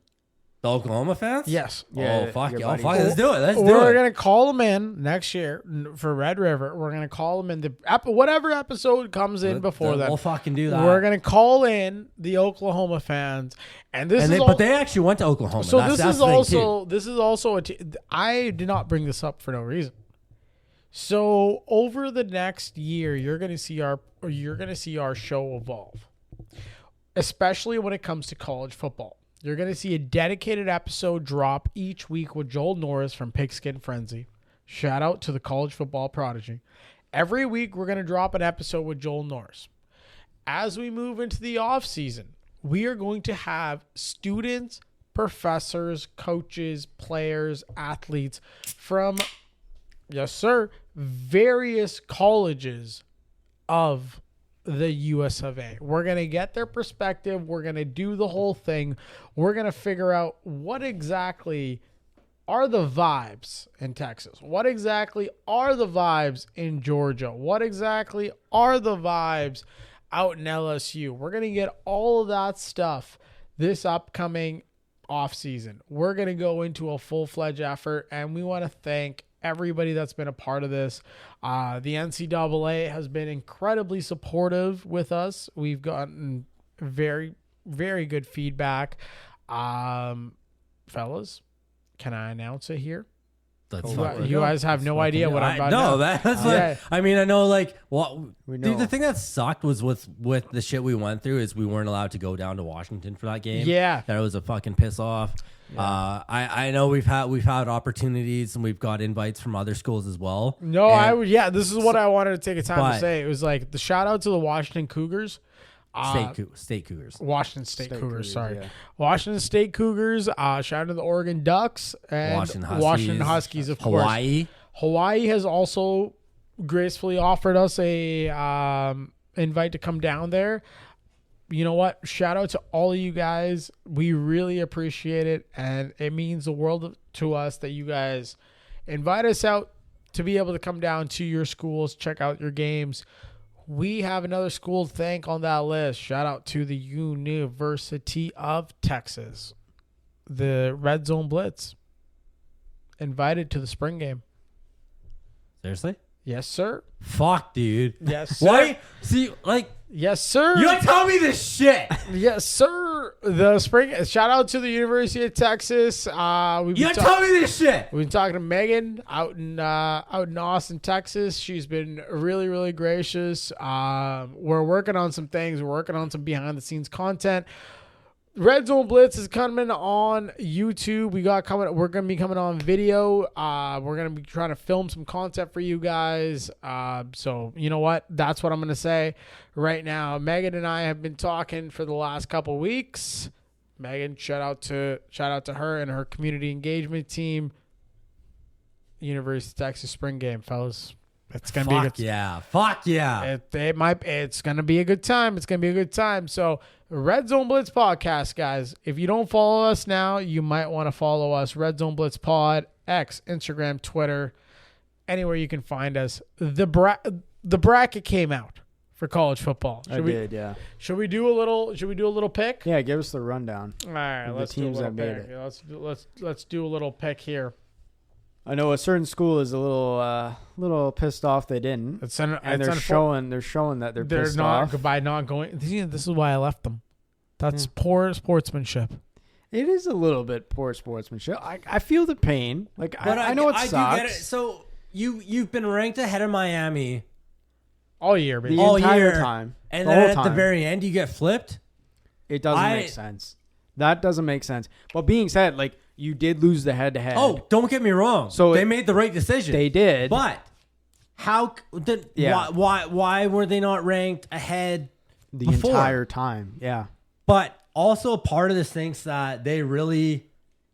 The Oklahoma fans? Yes. Yeah, Oh, fuck your yeah. Oh, buddies. fuck. Let's do it. We're gonna call him in next year for Red River. We're gonna call him in whatever episode comes in before that. We'll fucking do that. We're gonna call in the Oklahoma fans, and but they actually went to Oklahoma. So that's the thing, too. this is also I did not bring this up for no reason. So over the next year, you're gonna see our show evolve, especially when it comes to college football. You're going to see a dedicated episode drop each week with Joel Norris from Pigskin Frenzy. Shout out to the college football prodigy. Every week, we're going to drop an episode with Joel Norris. As we move into the off season, we are going to have students, professors, coaches, players, athletes from, yes, sir, various colleges of the US of A. We're going to get their perspective. We're going to do the whole thing. We're going to figure out what exactly are the vibes in Texas. What exactly are the vibes in Georgia? What exactly are the vibes out in LSU? We're going to get all of that stuff this upcoming off season. We're going to go into a full-fledged effort, and we want to thank everybody that's been a part of this. The NCAA has been incredibly supportive with us. We've gotten very, very good feedback. Fellas, can I announce it here? You guys have no idea what I'm about to do. No, that's Yeah. like, I mean, I know, like, We know. dude, the thing that sucked was with the shit we went through is we weren't allowed to go down to Washington for that game. Yeah. That was a fucking piss off. Yeah. I know we've had opportunities and we've got invites from other schools as well. No, And this is what I wanted to take a time to say. It was like the shout out to the Washington Cougars. State Cougars. Washington State Cougars, sorry. yeah. Washington State Cougars. Shout out to the Oregon Ducks and Washington Huskies, of course. Hawaii has also gracefully offered us a invite to come down there. You know what? Shout out to all of you guys. We really appreciate it, and it means the world to us that you guys invite us out to be able to come down to your schools, check out your games. We have another school to thank on that list. Shout out to the University of Texas. The Red Zone Blitz invited to the spring game. Seriously? Yes, sir. Fuck, dude. Yes, sir. Why? See, like, Yes, sir. you don't tell me this shit. Yes, sir. The spring. Shout out to the University of Texas. You don't tell me this shit. We've been talking to Megan out in Austin, Texas. She's been really, really gracious. We're working on some things. We're working on some behind the scenes content. Red Zone Blitz is coming on YouTube. We're gonna be coming on video. We're gonna be trying to film some content for you guys. So you know what? That's what I'm gonna say right now. Megan and I have been talking for the last couple weeks. Megan, shout out to her and her community engagement team. University of Texas spring game, fellas. It's gonna be a good. Yeah. Fuck yeah. It's gonna be a good time. It's gonna be a good time. So, Red Zone Blitz podcast, guys. If you don't follow us now, you might want to follow us. Red Zone Blitz Pod, X, Instagram, Twitter, anywhere you can find us. The bracket came out for college football. Did, yeah. Should we do a little pick? Yeah, give us the rundown. All right, The let's do a teams little that made pick. it. Let's do a little pick here. I know a certain school is a little pissed off they didn't, they're showing that they're pissed not off by not going. This is why I left them. That's poor sportsmanship. It is a little bit poor sportsmanship. I feel the pain. Like I know it sucks. I do get it. So you've been ranked ahead of Miami all year, baby. The all entire year, time, and the then whole at the time. very end you get flipped. It doesn't make sense. That doesn't make sense. But being said, like you did lose the head-to-head. Oh, don't get me wrong. So they made the right decision. They did. But why were they not ranked ahead the before? entire time? Yeah. But also part of this thinks that they really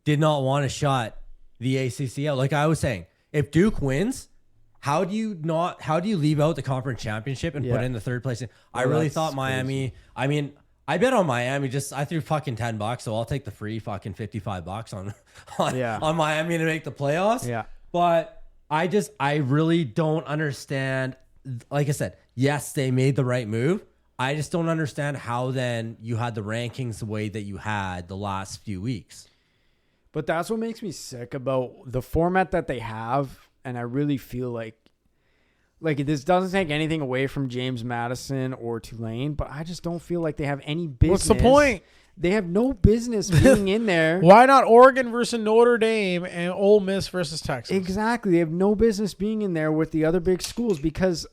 did not want to shut the ACC out. Like I was saying, if Duke wins, how do you leave out the conference championship and put in the third place? I really thought Miami. Crazy. I mean, I bet on Miami. I threw fucking $10, so I'll take the free fucking $55 on Miami to make the playoffs. Yeah. But I really don't understand. Like I said, yes, they made the right move. I just don't understand how then you had the rankings the way that you had the last few weeks. But that's what makes me sick about the format that they have. And I really feel like this doesn't take anything away from James Madison or Tulane, but I just don't feel like they have any business. What's the point? They have no business being in there. Why not Oregon versus Notre Dame and Ole Miss versus Texas? Exactly. They have no business being in there with the other big schools because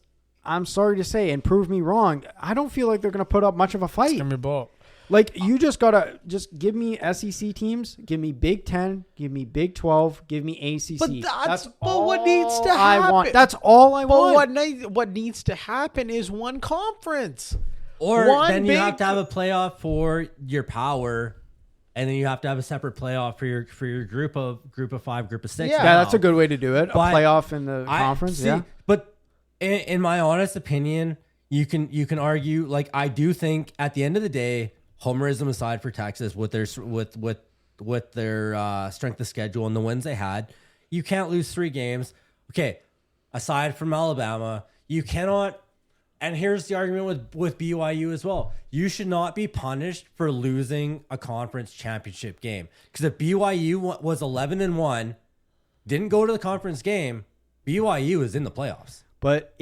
I'm sorry to say, and prove me wrong, I don't feel like they're going to put up much of a fight. It's going to be both. Like, you just got to just give me SEC teams, give me Big 10, give me Big 12, give me ACC. But that's what needs to happen. I want. That's all I want. What needs to happen is one conference. Or then you have to have a playoff for your power, and then you have to have a separate playoff for your group of 5, group of 6. Yeah, that's a good way to do it. A playoff in the conference. Yeah. But in my honest opinion, you can argue, like, I do think at the end of the day, homerism aside for Texas with their strength of schedule and the wins they had, you can't lose 3 games. Okay, aside from Alabama, you cannot. And here's the argument with BYU as well. You should not be punished for losing a conference championship game. Because if BYU was 11-1, didn't go to the conference game, BYU is in the playoffs. But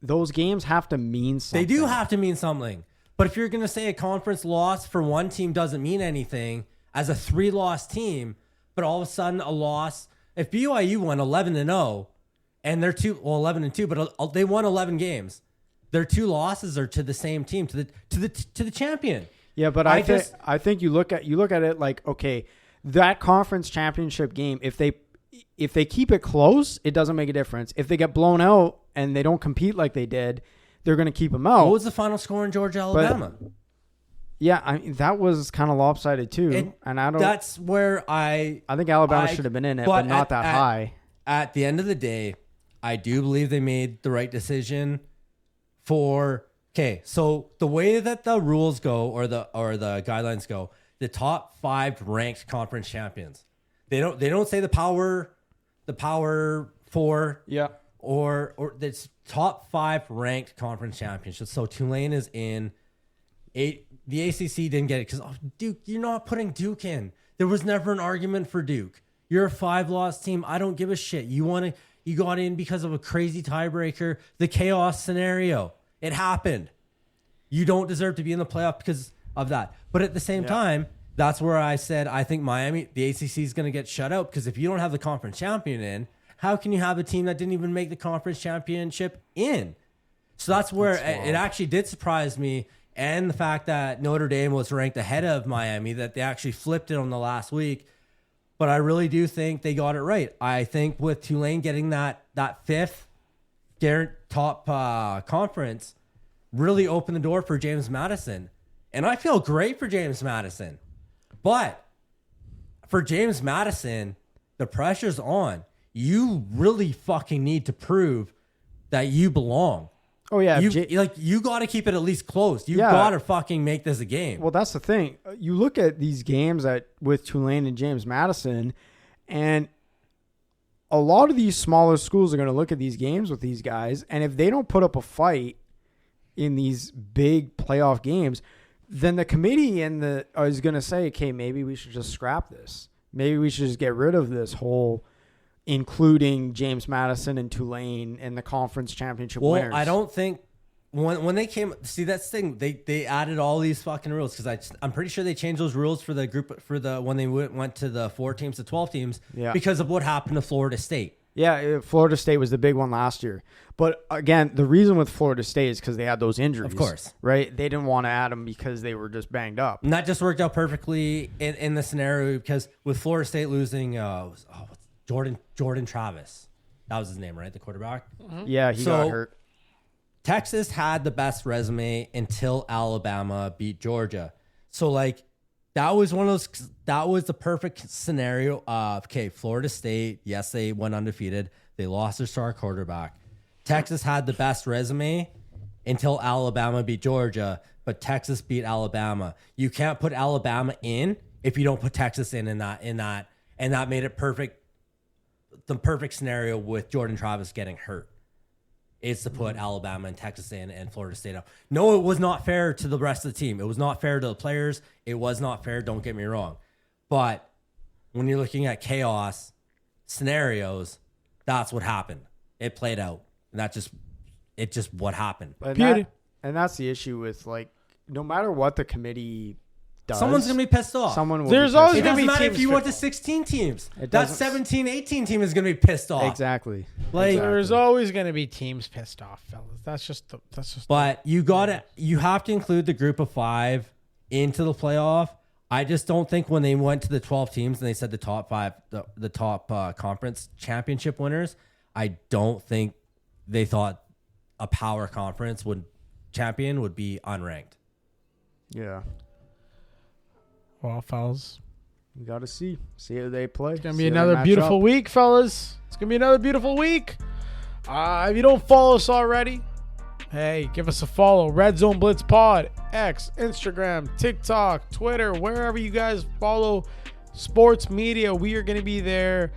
those games have to mean something. They do have to mean something. But if you're going to say a conference loss for one team doesn't mean anything as a 3-loss team, but all of a sudden a loss, if BYU won 11-0 and they're 11-2, but they won 11 games, their 2 losses are to the same team, to the champion. Yeah, but I think you look at it like, okay, that conference championship game, if they keep it close, it doesn't make a difference. If they get blown out and they don't compete like they did, they're going to keep them out. What was the final score in Georgia, Alabama? Yeah, that was kind of lopsided too. That's where I think Alabama should have been in it, but not that high. At the end of the day, I do believe they made the right decision. So the way that the rules go or the guidelines go, the top 5 ranked conference champions. They don't say the power 4. Yeah. Or it's top 5 ranked conference championships. So Tulane is in 8. The ACC didn't get it because Duke. You're not putting Duke in. There was never an argument for Duke. You're a 5-loss team. I don't give a shit. You got in because of a crazy tiebreaker. The chaos scenario. It happened. You don't deserve to be in the playoff because of that. But at the same time, that's where I said I think Miami, the ACC is going to get shut out because if you don't have the conference champion in, how can you have a team that didn't even make the conference championship in? So that's where it actually did surprise me. And the fact that Notre Dame was ranked ahead of Miami, that they actually flipped it on the last week. But I really do think they got it right. I think with Tulane getting that 5th top conference really opened the door for James Madison. And I feel great for James Madison. But for James Madison, the pressure's on. You really fucking need to prove that you belong. Oh, yeah. You got to keep it at least close. You got to fucking make this a game. Well, that's the thing. You look at these games with Tulane and James Madison, and a lot of these smaller schools are going to look at these games with these guys, and if they don't put up a fight in these big playoff games, then the committee is going to say, okay, maybe we should just scrap this. Maybe we should just get rid of this whole, including James Madison and Tulane and the conference championship winners. I don't think when they came, see that's the thing, they added all these fucking rules because I'm pretty sure they changed those rules for the group when they went to the 4 teams to 12 teams because of what happened to Florida State. Yeah, Florida State was the big one last year. But again, the reason with Florida State is because they had those injuries. Of course. Right? They didn't want to add them because they were just banged up. And that just worked out perfectly in the scenario because with Florida State losing Jordan Travis. That was his name, right? The quarterback? Mm-hmm. Yeah, he got hurt. Texas had the best resume until Alabama beat Georgia. So, that was the perfect scenario of, okay, Florida State, yes, they went undefeated. They lost their star quarterback. Texas had the best resume until Alabama beat Georgia, but Texas beat Alabama. You can't put Alabama in if you don't put Texas in that, and that made it perfect. The perfect scenario with Jordan Travis getting hurt is to put Alabama and Texas in and Florida State out. No, it was not fair to the rest of the team. It was not fair to the players. It was not fair. Don't get me wrong. But when you're looking at chaos scenarios, that's what happened. It played out. And it's just what happened. And that's the issue with no matter what the committee does, someone's going to be pissed off. There's always it going to doesn't be matter teams if you went to 16 teams. That doesn't- 17, 18 team is going to be pissed off. Exactly. There's always going to be teams pissed off, fellas. But you have to include the group of 5 into the playoff. I just don't think when they went to the 12 teams and they said the top 5, the top conference championship winners, I don't think they thought a power conference champion would be unranked. Yeah. Well, fellas, we got to see how they play. It's going to be another beautiful week, fellas. It's going to be another beautiful week. If you don't follow us already, hey, give us a follow. Red Zone Blitz Pod, X, Instagram, TikTok, Twitter, wherever you guys follow sports media, we are going to be there.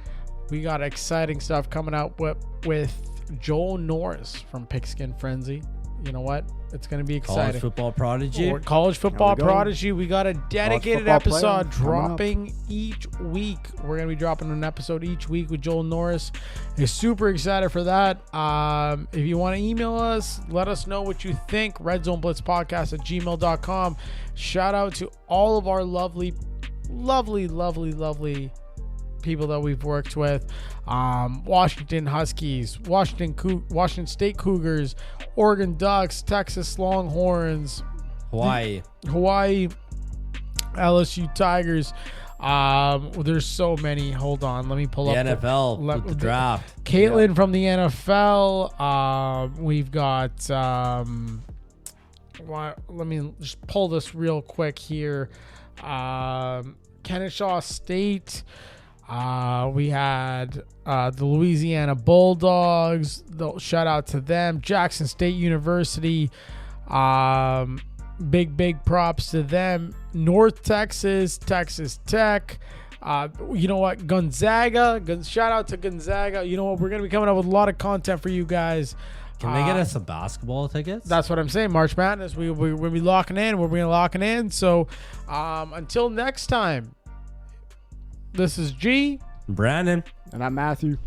We got exciting stuff coming out with Joel Norris from Pigskin Frenzy. You know what? It's going to be exciting. College football prodigy. College football prodigy. We got a dedicated episode dropping each week. We're going to be dropping an episode each week with Joel Norris. I'm super excited for that. If you want to email us, let us know what you think. RedZoneBlitzPodcast@gmail.com. Shout out to all of our lovely people that we've worked with. Washington Huskies, Washington State Cougars, Oregon Ducks, Texas Longhorns, Hawaii, LSU Tigers. There's so many. Hold on, let me pull the up NFL the draft. Caitlin from the NFL. We've got let me just pull this real quick here. Kennesaw State. We had the Louisiana Bulldogs. Shout out to them. Jackson State University. Big props to them. North Texas, Texas Tech. You know what? Gonzaga. Shout out to Gonzaga. You know what? We're going to be coming up with a lot of content for you guys. Can they get us some basketball tickets? That's what I'm saying. March Madness. We'll be locking in. We're going to locking in. So until next time. This is G. Brandon. And I'm Matthew.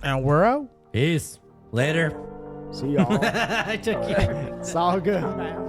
And we're out. Peace. Later. See y'all. I took you. It's all good, man.